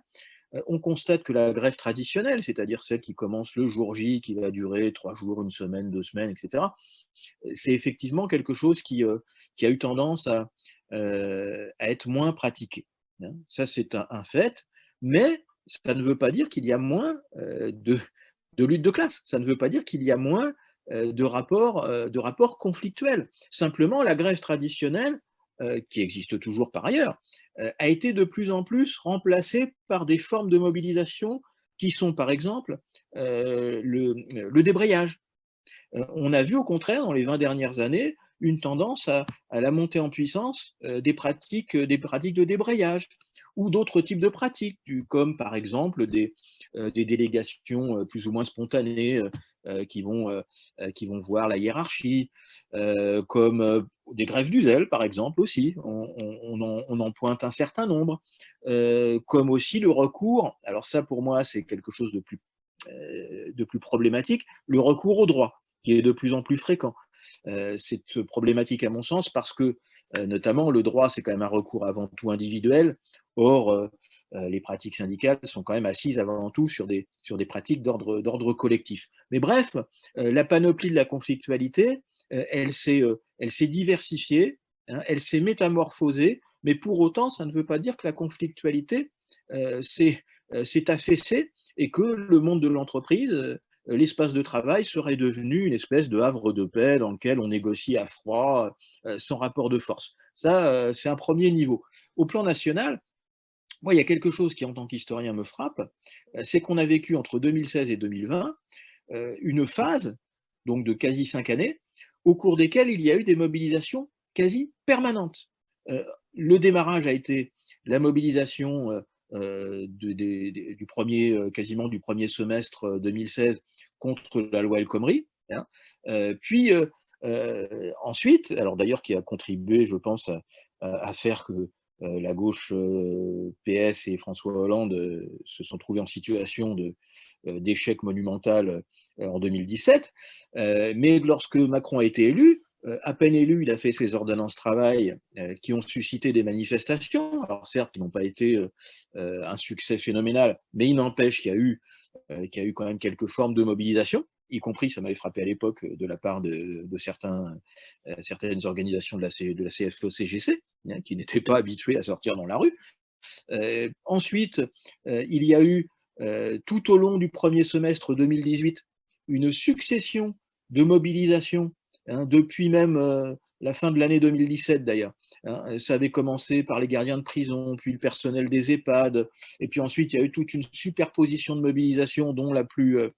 on constate que la grève traditionnelle, c'est-à-dire celle qui commence le jour J, qui va durer 3 jours, une semaine, 2 semaines, etc., c'est effectivement quelque chose qui a eu tendance à être moins pratiqué, hein. Ça, c'est un fait, mais ça ne veut pas dire qu'il y a moins de lutte de classe. Ça ne veut pas dire qu'il y a moins de rapports conflictuels. Simplement, la grève traditionnelle, qui existe toujours par ailleurs, a été de plus en plus remplacée par des formes de mobilisation qui sont, par exemple, le débrayage. On a vu au contraire, dans les 20 dernières années, une tendance à la montée en puissance des pratiques de débrayage ou d'autres types de pratiques, comme par exemple des délégations plus ou moins spontanées qui vont voir la hiérarchie, comme des grèves du zèle, par exemple aussi, on en pointe un certain nombre, comme aussi le recours, alors ça pour moi c'est quelque chose de plus problématique, le recours au droit qui est de plus en plus fréquent. C'est problématique à mon sens parce que, notamment, le droit, c'est quand même un recours avant tout individuel. Or, les pratiques syndicales sont quand même assises avant tout sur des pratiques d'ordre collectif. Mais bref, la panoplie de la conflictualité, elle s'est diversifiée, hein, elle s'est métamorphosée, mais pour autant, ça ne veut pas dire que la conflictualité s'est affaissée et que le monde de l'entreprise, l'espace de travail serait devenu une espèce de havre de paix dans lequel on négocie à froid, sans rapport de force. Ça, c'est un premier niveau. Au plan national, moi, il y a quelque chose qui, en tant qu'historien, me frappe, c'est qu'on a vécu entre 2016 et 2020 une phase, donc de quasi 5 années, au cours desquelles il y a eu des mobilisations quasi permanentes. Le démarrage a été la mobilisation quasiment du premier semestre 2016 contre la loi El Khomri, hein. Puis ensuite, alors d'ailleurs qui a contribué, je pense, à faire que la gauche PS et François Hollande se sont trouvés en situation d'échec monumental en 2017. Mais lorsque Macron a été élu, à peine élu, il a fait ses ordonnances travail qui ont suscité des manifestations. Alors certes, qui n'ont pas été un succès phénoménal, mais il n'empêche qu'il y a eu quand même quelques formes de mobilisation, y compris, ça m'avait frappé à l'époque, de la part de certaines organisations de la CFE-CGC, hein, qui n'étaient pas habituées à sortir dans la rue. Ensuite, il y a eu, tout au long du premier semestre 2018, une succession de mobilisations, hein, depuis même la fin de l'année 2017 d'ailleurs. Hein. Ça avait commencé par les gardiens de prison, puis le personnel des EHPAD, et puis ensuite il y a eu toute une superposition de mobilisations, dont la plus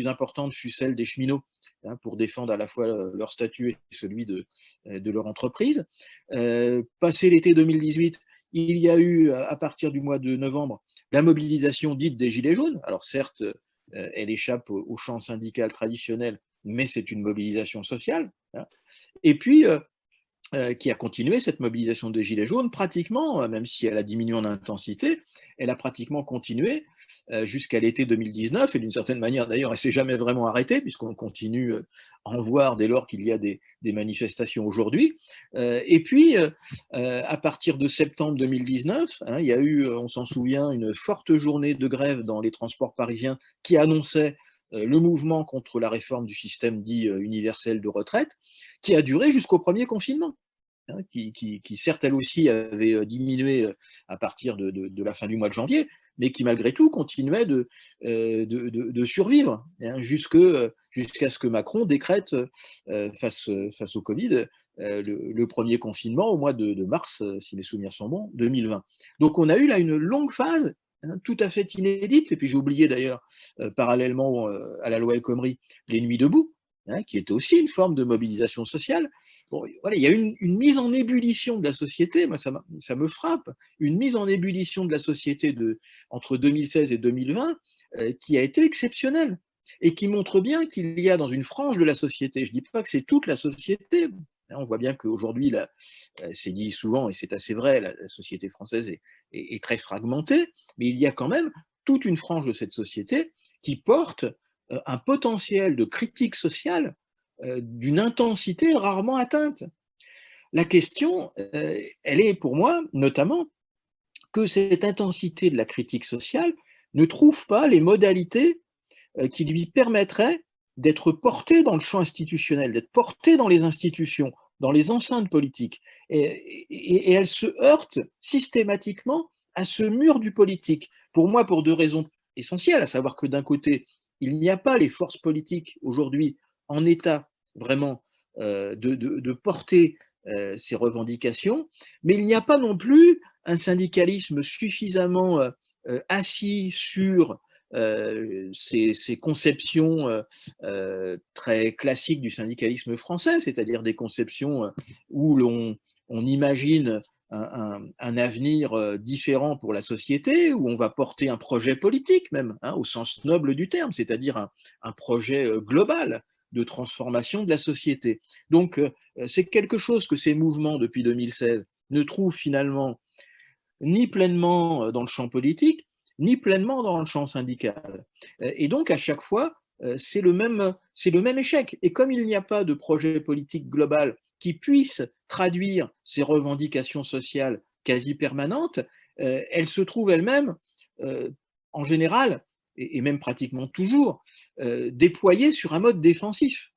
importante fut celle des cheminots, hein, pour défendre à la fois leur statut et celui de leur entreprise. Passé l'été 2018, il y a eu, à partir du mois de novembre, la mobilisation dite des Gilets jaunes. Alors certes, elle échappe au champ syndical traditionnel, mais c'est une mobilisation sociale. Hein. Et puis, qui a continué cette mobilisation des Gilets jaunes pratiquement, même si elle a diminué en intensité, elle a pratiquement continué jusqu'à l'été 2019, et d'une certaine manière d'ailleurs elle ne s'est jamais vraiment arrêtée, puisqu'on continue à en voir dès lors qu'il y a des manifestations aujourd'hui. Et puis, à partir de septembre 2019, hein, il y a eu, on s'en souvient, une forte journée de grève dans les transports parisiens qui annonçait le mouvement contre la réforme du système dit universel de retraite, qui a duré jusqu'au premier confinement, hein, qui certes elle aussi avait diminué à partir de la fin du mois de janvier, mais qui malgré tout continuait de survivre, hein, jusqu'à ce que Macron décrète face au Covid le premier confinement au mois de mars, si mes souvenirs sont bons, 2020. Donc on a eu là une longue phase, hein, tout à fait inédite, et puis j'ai oublié d'ailleurs, parallèlement à la loi El Khomri, les nuits debout, hein, qui était aussi une forme de mobilisation sociale. Bon, voilà, il y a une mise en ébullition de la société, moi ça me frappe, une mise en ébullition de la société entre 2016 et 2020 qui a été exceptionnelle et qui montre bien qu'il y a dans une frange de la société, je ne dis pas que c'est toute la société, hein, on voit bien qu'aujourd'hui, c'est dit souvent, et c'est assez vrai, la société française est très fragmentée, mais il y a quand même toute une frange de cette société qui porte un potentiel de critique sociale d'une intensité rarement atteinte. La question, elle est pour moi, notamment, que cette intensité de la critique sociale ne trouve pas les modalités qui lui permettraient d'être portée dans le champ institutionnel, d'être portée dans les institutions, dans les enceintes politiques. Et elle se heurte systématiquement à ce mur du politique. Pour moi, pour deux raisons essentielles, à savoir que d'un côté, il n'y a pas les forces politiques aujourd'hui en état vraiment de porter ces revendications, mais il n'y a pas non plus un syndicalisme suffisamment assis sur ces conceptions très classiques du syndicalisme français, c'est-à-dire des conceptions où on imagine un avenir différent pour la société, où on va porter un projet politique même, hein, au sens noble du terme, c'est-à-dire un projet global de transformation de la société. Donc, c'est quelque chose que ces mouvements, depuis 2016, ne trouvent finalement ni pleinement dans le champ politique, ni pleinement dans le champ syndical. Et donc, à chaque fois, c'est le même échec. Et comme il n'y a pas de projet politique global qui puisse traduire ces revendications sociales quasi permanentes, elles se trouvent elles-mêmes, en général, et même pratiquement toujours, déployées sur un mode défensif.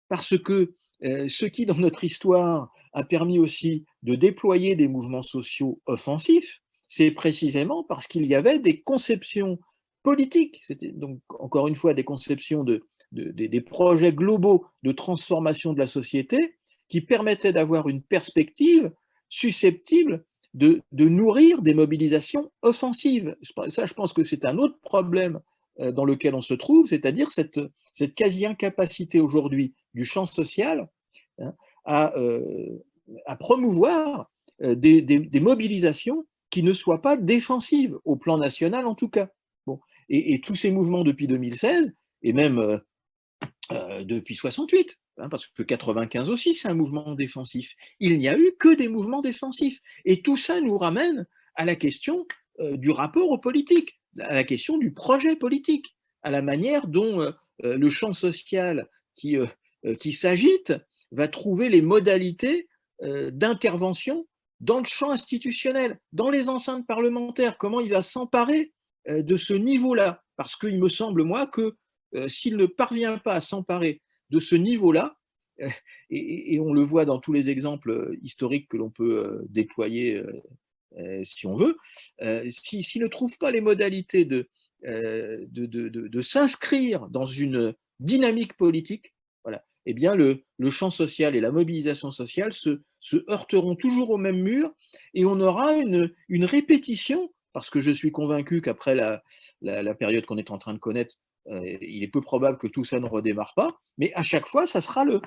Parce que ce qui, dans notre histoire, a permis aussi de déployer des mouvements sociaux offensifs, c'est précisément parce qu'il y avait des conceptions politiques, c'était donc encore une fois des conceptions des projets globaux de transformation de la société qui permettaient d'avoir une perspective susceptible de nourrir des mobilisations offensives. Ça, je pense que c'est un autre problème dans lequel on se trouve, c'est-à-dire cette quasi-incapacité aujourd'hui du champ social, hein, à promouvoir des mobilisations qui ne soient pas défensives, au plan national en tout cas. Bon. Et tous ces mouvements depuis 2016, et même depuis 68, hein, parce que 95 aussi, c'est un mouvement défensif. Il n'y a eu que des mouvements défensifs. Et tout ça nous ramène à la question du rapport aux politiques, à la question du projet politique, à la manière dont le champ social qui s'agite va trouver les modalités d'intervention dans le champ institutionnel, dans les enceintes parlementaires, comment il va s'emparer de ce niveau-là. Parce qu'il me semble, moi, que s'il ne parvient pas à s'emparer de ce niveau-là, et on le voit dans tous les exemples historiques que l'on peut déployer si on veut, s'il ne trouve pas les modalités de s'inscrire dans une dynamique politique, voilà, eh bien le champ social et la mobilisation sociale se heurteront toujours au même mur et on aura une répétition, parce que je suis convaincu qu'après la période qu'on est en train de connaître, il est peu probable que tout ça ne redémarre pas, mais à chaque fois, ça sera le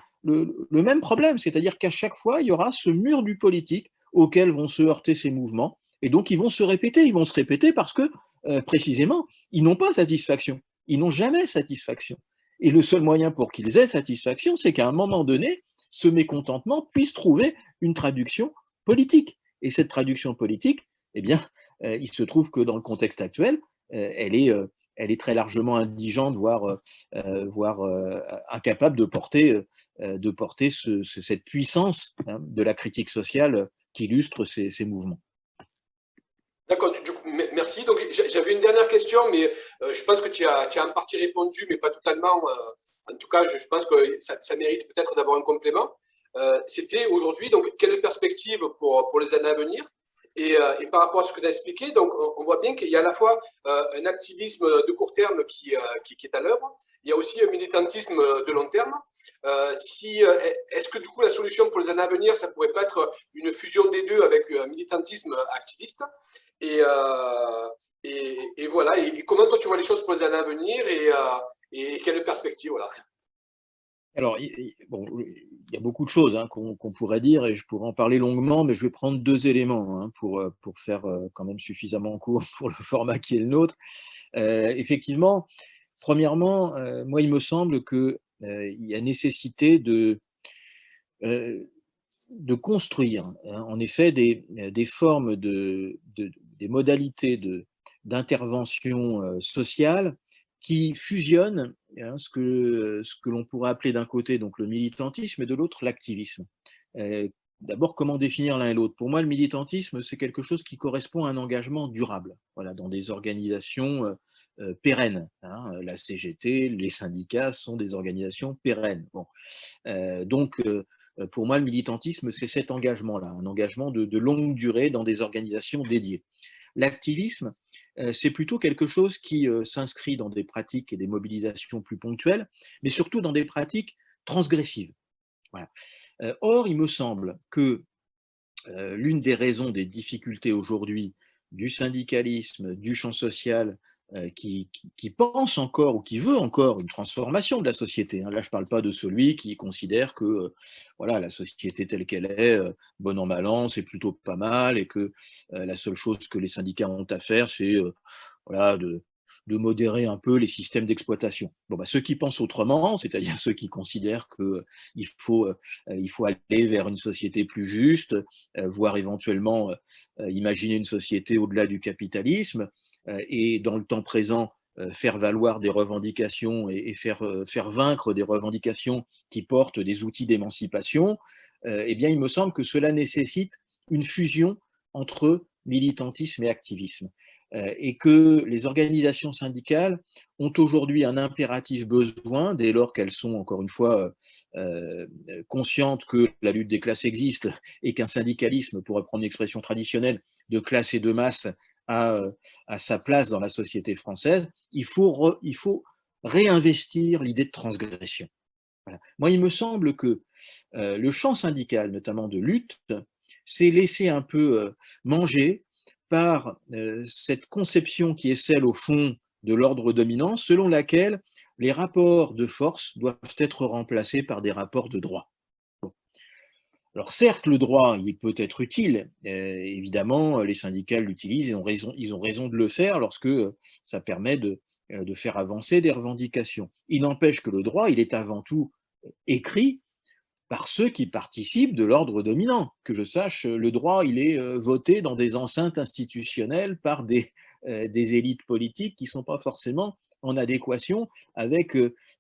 même problème, c'est-à-dire qu'à chaque fois, il y aura ce mur du politique auquel vont se heurter ces mouvements, et donc ils vont se répéter parce que, précisément, ils n'ont pas satisfaction, ils n'ont jamais satisfaction. Et le seul moyen pour qu'ils aient satisfaction, c'est qu'à un moment donné, ce mécontentement puisse trouver une traduction politique. Et cette traduction politique, eh bien, il se trouve que dans le contexte actuel, elle est très largement indigente, voire incapable de porter cette puissance de la critique sociale qui illustre ces mouvements. D'accord, du coup, merci. Donc, j'avais une dernière question, mais je pense que tu as en partie répondu, mais pas totalement. En tout cas, je pense que ça mérite peut-être d'avoir un complément. C'était aujourd'hui, donc, quelle perspective pour les années à venir? Et par rapport à ce que tu as expliqué, donc, on voit bien qu'il y a à la fois un activisme de court terme qui est à l'œuvre, il y a aussi un militantisme de long terme. Est-ce que du coup la solution pour les années à venir, ça pourrait pas être une fusion des deux avec un militantisme activiste? Et, voilà. Et comment toi tu vois les choses pour les années à venir et quelle perspective, voilà. Alors, bon, il y a beaucoup de choses qu'on pourrait dire et je pourrais en parler longuement, mais je vais prendre deux éléments pour faire quand même suffisamment court pour le format qui est le nôtre. Effectivement, premièrement, moi, il me semble qu'il y a nécessité de construire, en effet, des formes des modalités d'intervention sociale qui fusionnent ce que l'on pourrait appeler d'un côté donc le militantisme et de l'autre l'activisme. D'abord, comment définir l'un et l'autre? Pour moi, le militantisme, c'est quelque chose qui correspond à un engagement durable, voilà, dans des organisations pérennes. La CGT, les syndicats sont des organisations pérennes. Bon. Donc, pour moi, le militantisme, c'est cet engagement-là, un engagement de longue durée dans des organisations dédiées. L'activisme, c'est plutôt quelque chose qui s'inscrit dans des pratiques et des mobilisations plus ponctuelles, mais surtout dans des pratiques transgressives. Voilà. Or, il me semble que l'une des raisons des difficultés aujourd'hui du syndicalisme, du champ social, qui pense encore ou qui veut encore une transformation de la société. Là, je ne parle pas de celui qui considère que voilà, la société telle qu'elle est, bon an, mal an, c'est plutôt pas mal et que la seule chose que les syndicats ont à faire, c'est voilà, de modérer un peu les systèmes d'exploitation. Bon, ceux qui pensent autrement, c'est-à-dire ceux qui considèrent qu'il faut aller vers une société plus juste, voire éventuellement imaginer une société au-delà du capitalisme, et dans le temps présent, faire valoir des revendications et faire vaincre des revendications qui portent des outils d'émancipation, eh bien, il me semble que cela nécessite une fusion entre militantisme et activisme. Et que les organisations syndicales ont aujourd'hui un impératif besoin, dès lors qu'elles sont, encore une fois, conscientes que la lutte des classes existe et qu'un syndicalisme, pour reprendre une expression traditionnelle, de classe et de masse a sa place dans la société française, il faut réinvestir l'idée de transgression. Voilà. Moi, il me semble que le champ syndical, notamment de lutte, s'est laissé un peu manger par cette conception qui est celle, au fond, de l'ordre dominant, selon laquelle les rapports de force doivent être remplacés par des rapports de droit. Bon. Alors certes, le droit, il peut être utile. Évidemment, les syndicats l'utilisent et ils ont raison de le faire lorsque ça permet de faire avancer des revendications. Il n'empêche que le droit, il est avant tout écrit par ceux qui participent de l'ordre dominant. Que je sache, le droit, il est voté dans des enceintes institutionnelles par des élites politiques qui ne sont pas forcément en adéquation avec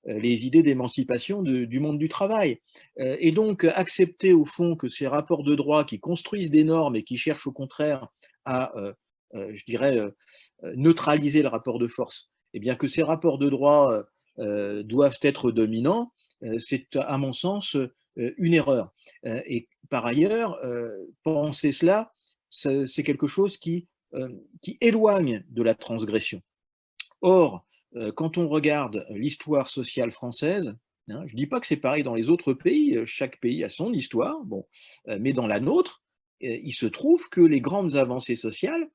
les idées d'émancipation du monde du travail. Et donc, accepter au fond que ces rapports de droit qui construisent des normes et qui cherchent au contraire à, je dirais, neutraliser le rapport de force, et bien que ces rapports de droit doivent être dominants, c'est à mon sens une erreur. Et par ailleurs, penser cela, c'est quelque chose qui éloigne de la transgression. Or, quand on regarde l'histoire sociale française, hein, je ne dis pas que c'est pareil dans les autres pays, chaque pays a son histoire, bon, mais dans la nôtre, il se trouve que les grandes avancées sociales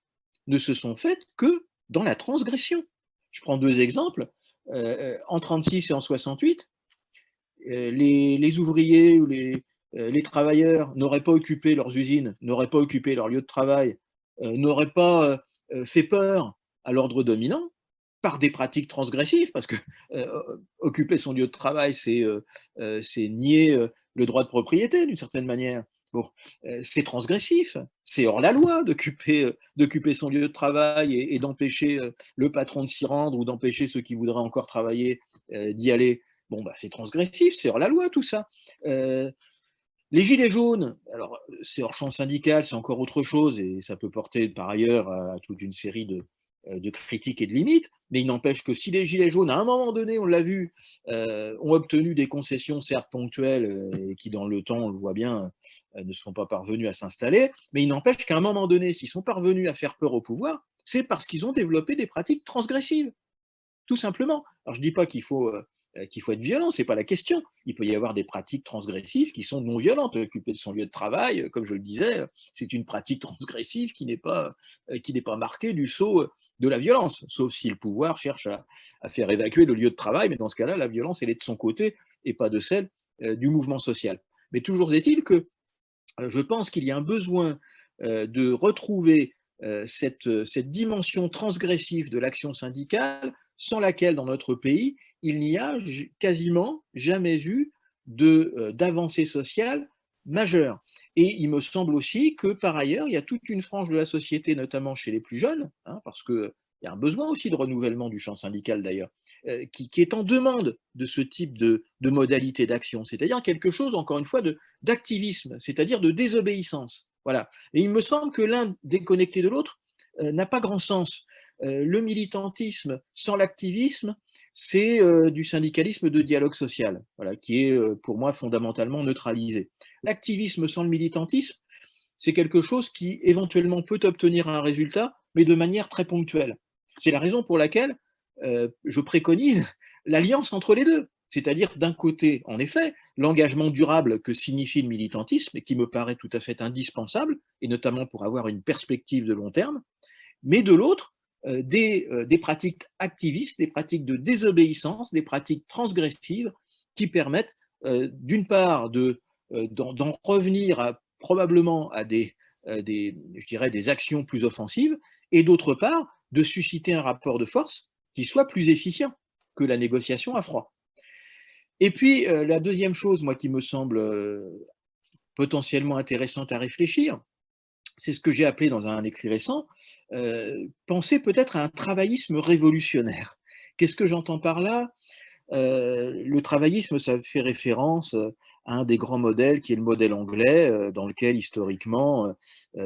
ne se sont faites que dans la transgression. Je prends deux exemples. En 36 et en 68, les ouvriers ou les travailleurs n'auraient pas occupé leurs usines, n'auraient pas occupé leur lieu de travail, n'auraient pas fait peur à l'ordre dominant par des pratiques transgressives, parce que occuper son lieu de travail, c'est nier le droit de propriété d'une certaine manière. Bon, c'est transgressif, c'est hors la loi d'occuper son lieu de travail et d'empêcher le patron de s'y rendre ou d'empêcher ceux qui voudraient encore travailler d'y aller. Bon, bah, c'est transgressif, c'est hors la loi tout ça. Les gilets jaunes, alors c'est hors champ syndical, c'est encore autre chose et ça peut porter par ailleurs à toute une série de critiques et de limites, mais il n'empêche que si les gilets jaunes, à un moment donné, on l'a vu, ont obtenu des concessions certes ponctuelles et qui dans le temps, on le voit bien, ne sont pas parvenus à s'installer, mais il n'empêche qu'à un moment donné, s'ils sont parvenus à faire peur au pouvoir, c'est parce qu'ils ont développé des pratiques transgressives tout simplement. Alors je ne dis pas qu'il faut être violent, ce n'est pas la question. Il peut y avoir des pratiques transgressives qui sont non violentes. Occuper de son lieu de travail, comme je le disais, c'est une pratique transgressive qui n'est pas marquée du sceau de la violence, sauf si le pouvoir cherche à faire évacuer le lieu de travail, mais dans ce cas-là, la violence, elle est de son côté et pas de celle du mouvement social. Mais toujours est-il que je pense qu'il y a un besoin de retrouver cette dimension transgressive de l'action syndicale sans laquelle, dans notre pays, il n'y a quasiment jamais eu d'avancée sociale majeure. Et il me semble aussi que, par ailleurs, il y a toute une frange de la société, notamment chez les plus jeunes, hein, parce qu'il y a un besoin aussi de renouvellement du champ syndical d'ailleurs, qui est en demande de ce type de modalité d'action, c'est-à-dire quelque chose, encore une fois, d'activisme, c'est-à-dire de désobéissance. Voilà. Et il me semble que l'un déconnecté de l'autre n'a pas grand sens. Le militantisme sans l'activisme, c'est du syndicalisme de dialogue social, voilà, qui est pour moi fondamentalement neutralisé. L'activisme sans le militantisme, c'est quelque chose qui éventuellement peut obtenir un résultat, mais de manière très ponctuelle. C'est la raison pour laquelle je préconise l'alliance entre les deux. C'est-à-dire d'un côté, en effet, l'engagement durable que signifie le militantisme, et qui me paraît tout à fait indispensable, et notamment pour avoir une perspective de long terme, mais de l'autre, des pratiques activistes, des pratiques de désobéissance, des pratiques transgressives qui permettent d'une part d'en revenir probablement à je dirais, des actions plus offensives, et d'autre part, de susciter un rapport de force qui soit plus efficient que la négociation à froid. Et puis, la deuxième chose, moi, qui me semble potentiellement intéressante à réfléchir, c'est ce que j'ai appelé dans un écrit récent, penser peut-être à un travaillisme révolutionnaire. Qu'est-ce que j'entends par là? Le travaillisme, ça fait référence à un des grands modèles qui est le modèle anglais, dans lequel historiquement,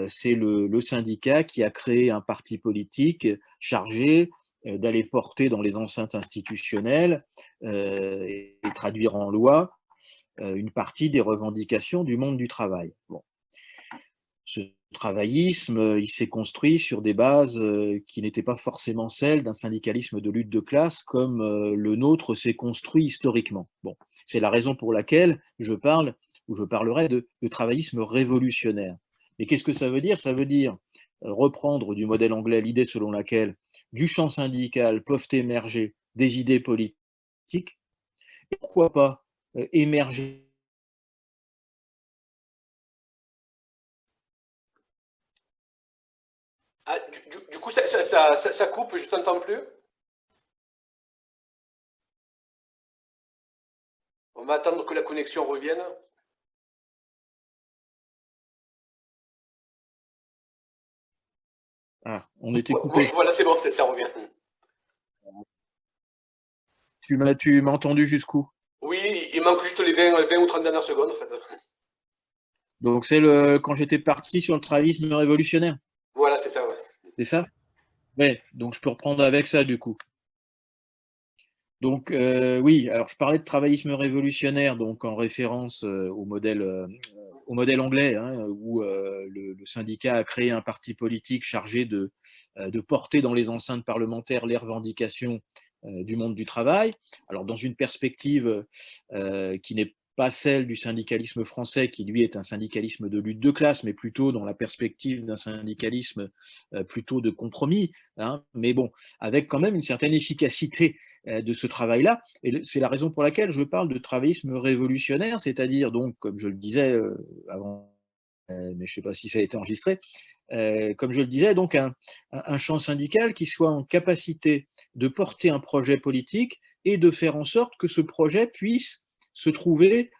c'est le syndicat qui a créé un parti politique chargé d'aller porter dans les enceintes institutionnelles et traduire en loi une partie des revendications du monde du travail. Bon. Ce travaillisme, il s'est construit sur des bases qui n'étaient pas forcément celles d'un syndicalisme de lutte de classe comme le nôtre s'est construit historiquement. Bon, c'est la raison pour laquelle je parle, ou je parlerai de travaillisme révolutionnaire. Mais qu'est-ce que ça veut dire? Ça veut dire reprendre du modèle anglais l'idée selon laquelle du champ syndical peuvent émerger des idées politiques, et pourquoi pas émerger. Ah, du coup, ça coupe, je t'entends plus. On va attendre que la connexion revienne. Ah, on était Ouais, coupé. voilà, c'est bon, ça revient. Tu m'as entendu jusqu'où? Oui, il manque juste les 20 ou 30 dernières secondes, en fait. Donc, c'est quand j'étais parti sur le travaillisme révolutionnaire, Voilà, c'est ça, ouais. c'est ça? Ouais, donc je peux reprendre avec ça du coup. Donc oui, alors je parlais de travaillisme révolutionnaire, donc en référence au modèle anglais, hein, où le syndicat a créé un parti politique chargé de porter dans les enceintes parlementaires les revendications du monde du travail. Alors dans une perspective qui n'est pas celle du syndicalisme français, qui lui est un syndicalisme de lutte de classe, mais plutôt dans la perspective d'un syndicalisme plutôt de compromis, hein, mais bon, avec quand même une certaine efficacité de ce travail-là. Et c'est la raison pour laquelle je parle de travaillisme révolutionnaire, c'est-à-dire donc, comme je le disais avant, mais je ne sais pas si ça a été enregistré, comme je le disais, donc un champ syndical qui soit en capacité de porter un projet politique et de faire en sorte que ce projet puisse se trouver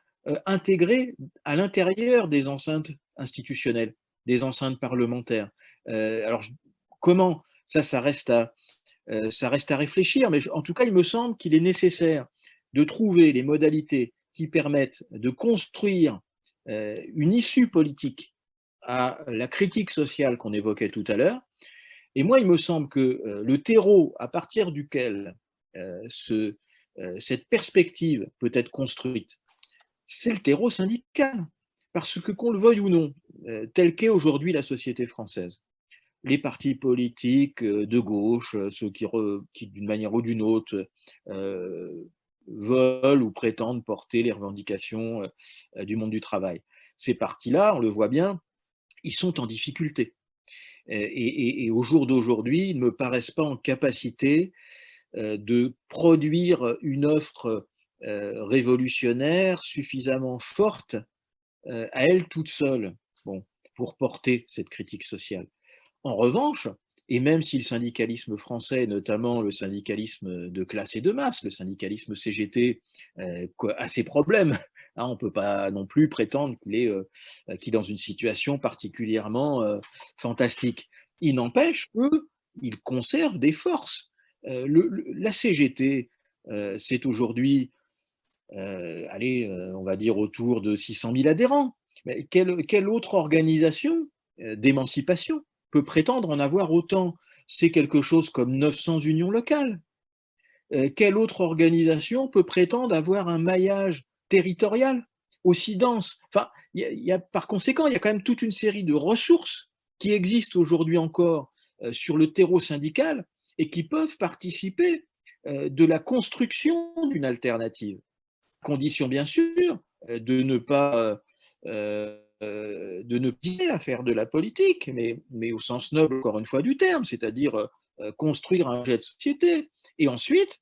intégré à l'intérieur des enceintes institutionnelles, des enceintes parlementaires. Alors, comment ça reste à réfléchir, mais en tout cas, il me semble qu'il est nécessaire de trouver les modalités qui permettent de construire une issue politique à la critique sociale qu'on évoquait tout à l'heure. Et moi, il me semble que le terreau à partir duquel cette perspective peut être construite, c'est le terreau syndical. Parce que qu'on le veuille ou non, telle qu'est aujourd'hui la société française, les partis politiques de gauche, ceux qui d'une manière ou d'une autre, veulent ou prétendent porter les revendications du monde du travail. Ces partis-là, on le voit bien, ils sont en difficulté. Et au jour d'aujourd'hui, ils ne me paraissent pas en capacité de produire une offre révolutionnaire suffisamment forte à elle toute seule, bon, pour porter cette critique sociale. En revanche, et même si le syndicalisme français, notamment le syndicalisme de classe et de masse, le syndicalisme CGT, a ses problèmes, hein, on ne peut pas non plus prétendre qu'il est dans une situation particulièrement fantastique. Il n'empêche qu'il conserve des forces. La CGT, c'est aujourd'hui, allez, on va dire autour de 600 000 adhérents. Mais quelle autre organisation d'émancipation peut prétendre en avoir autant? C'est quelque chose comme 900 unions locales. Quelle autre organisation peut prétendre avoir un maillage territorial aussi dense? Enfin, par conséquent, il y a quand même toute une série de ressources qui existent aujourd'hui encore sur le terreau syndical et qui peuvent participer de la construction d'une alternative. Condition bien sûr de ne pas à faire de la politique, mais au sens noble, encore une fois, du terme, c'est-à-dire construire un projet de société. Et ensuite,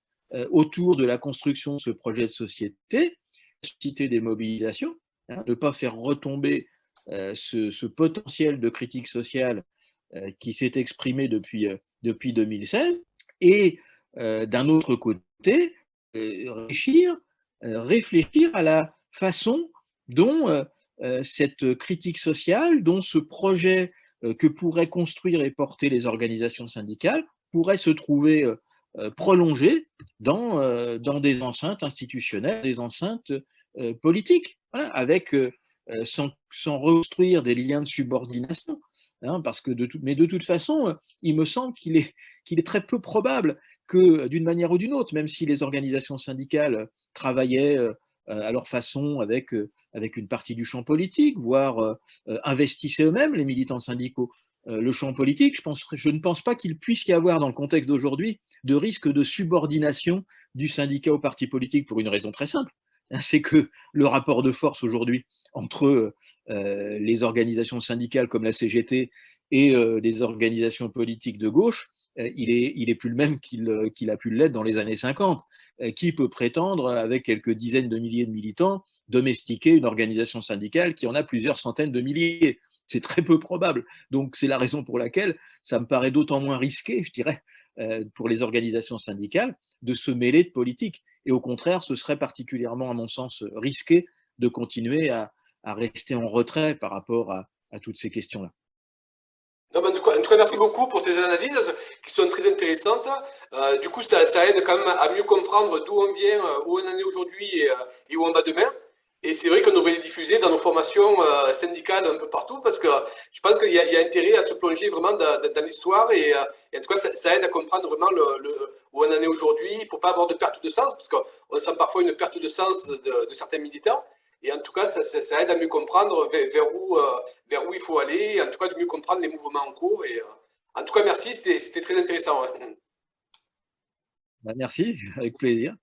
autour de la construction de ce projet de société, susciter des mobilisations, hein, ne pas faire retomber ce potentiel de critique sociale qui s'est exprimé depuis 2016, et d'un autre côté, réfléchir, réfléchir à la façon dont cette critique sociale, dont ce projet que pourraient construire et porter les organisations syndicales pourrait se trouver prolongé dans des enceintes institutionnelles, des enceintes politiques, voilà, avec, sans reconstruire des liens de subordination. Hein, parce que mais de toute façon, il me semble qu'il est très peu probable que, d'une manière ou d'une autre, même si les organisations syndicales travaillaient à leur façon avec une partie du champ politique, voire investissaient eux-mêmes, les militants syndicaux, le champ politique, je ne pense pas qu'il puisse y avoir, dans le contexte d'aujourd'hui, de risque de subordination du syndicat au parti politique pour une raison très simple. C'est que le rapport de force aujourd'hui entre les organisations syndicales comme la CGT et les organisations politiques de gauche, il est plus le même qu'il a pu l'être dans les années 50. Qui peut prétendre, avec quelques dizaines de milliers de militants, domestiquer une organisation syndicale qui en a plusieurs centaines de milliers? C'est très peu probable. Donc c'est la raison pour laquelle ça me paraît d'autant moins risqué, je dirais, pour les organisations syndicales, de se mêler de politique. Et au contraire, ce serait particulièrement, à mon sens, risqué de continuer à rester en retrait par rapport à toutes ces questions-là. Non, mais en tout cas, merci beaucoup pour tes analyses qui sont très intéressantes. Du coup, ça aide quand même à mieux comprendre d'où on vient, où on en est aujourd'hui et où on va demain. Et c'est vrai qu'on devrait les diffuser dans nos formations syndicales un peu partout parce que je pense qu'il y a intérêt à se plonger vraiment dans l'histoire et en tout cas, ça aide à comprendre vraiment où on en est aujourd'hui pour ne pas avoir de perte de sens parce qu'on sent parfois une perte de sens de certains militants. Et en tout cas, ça aide à mieux comprendre vers où il faut aller, en tout cas de mieux comprendre les mouvements en cours. Et, en tout cas, merci, c'était très intéressant. Bah, merci, avec plaisir.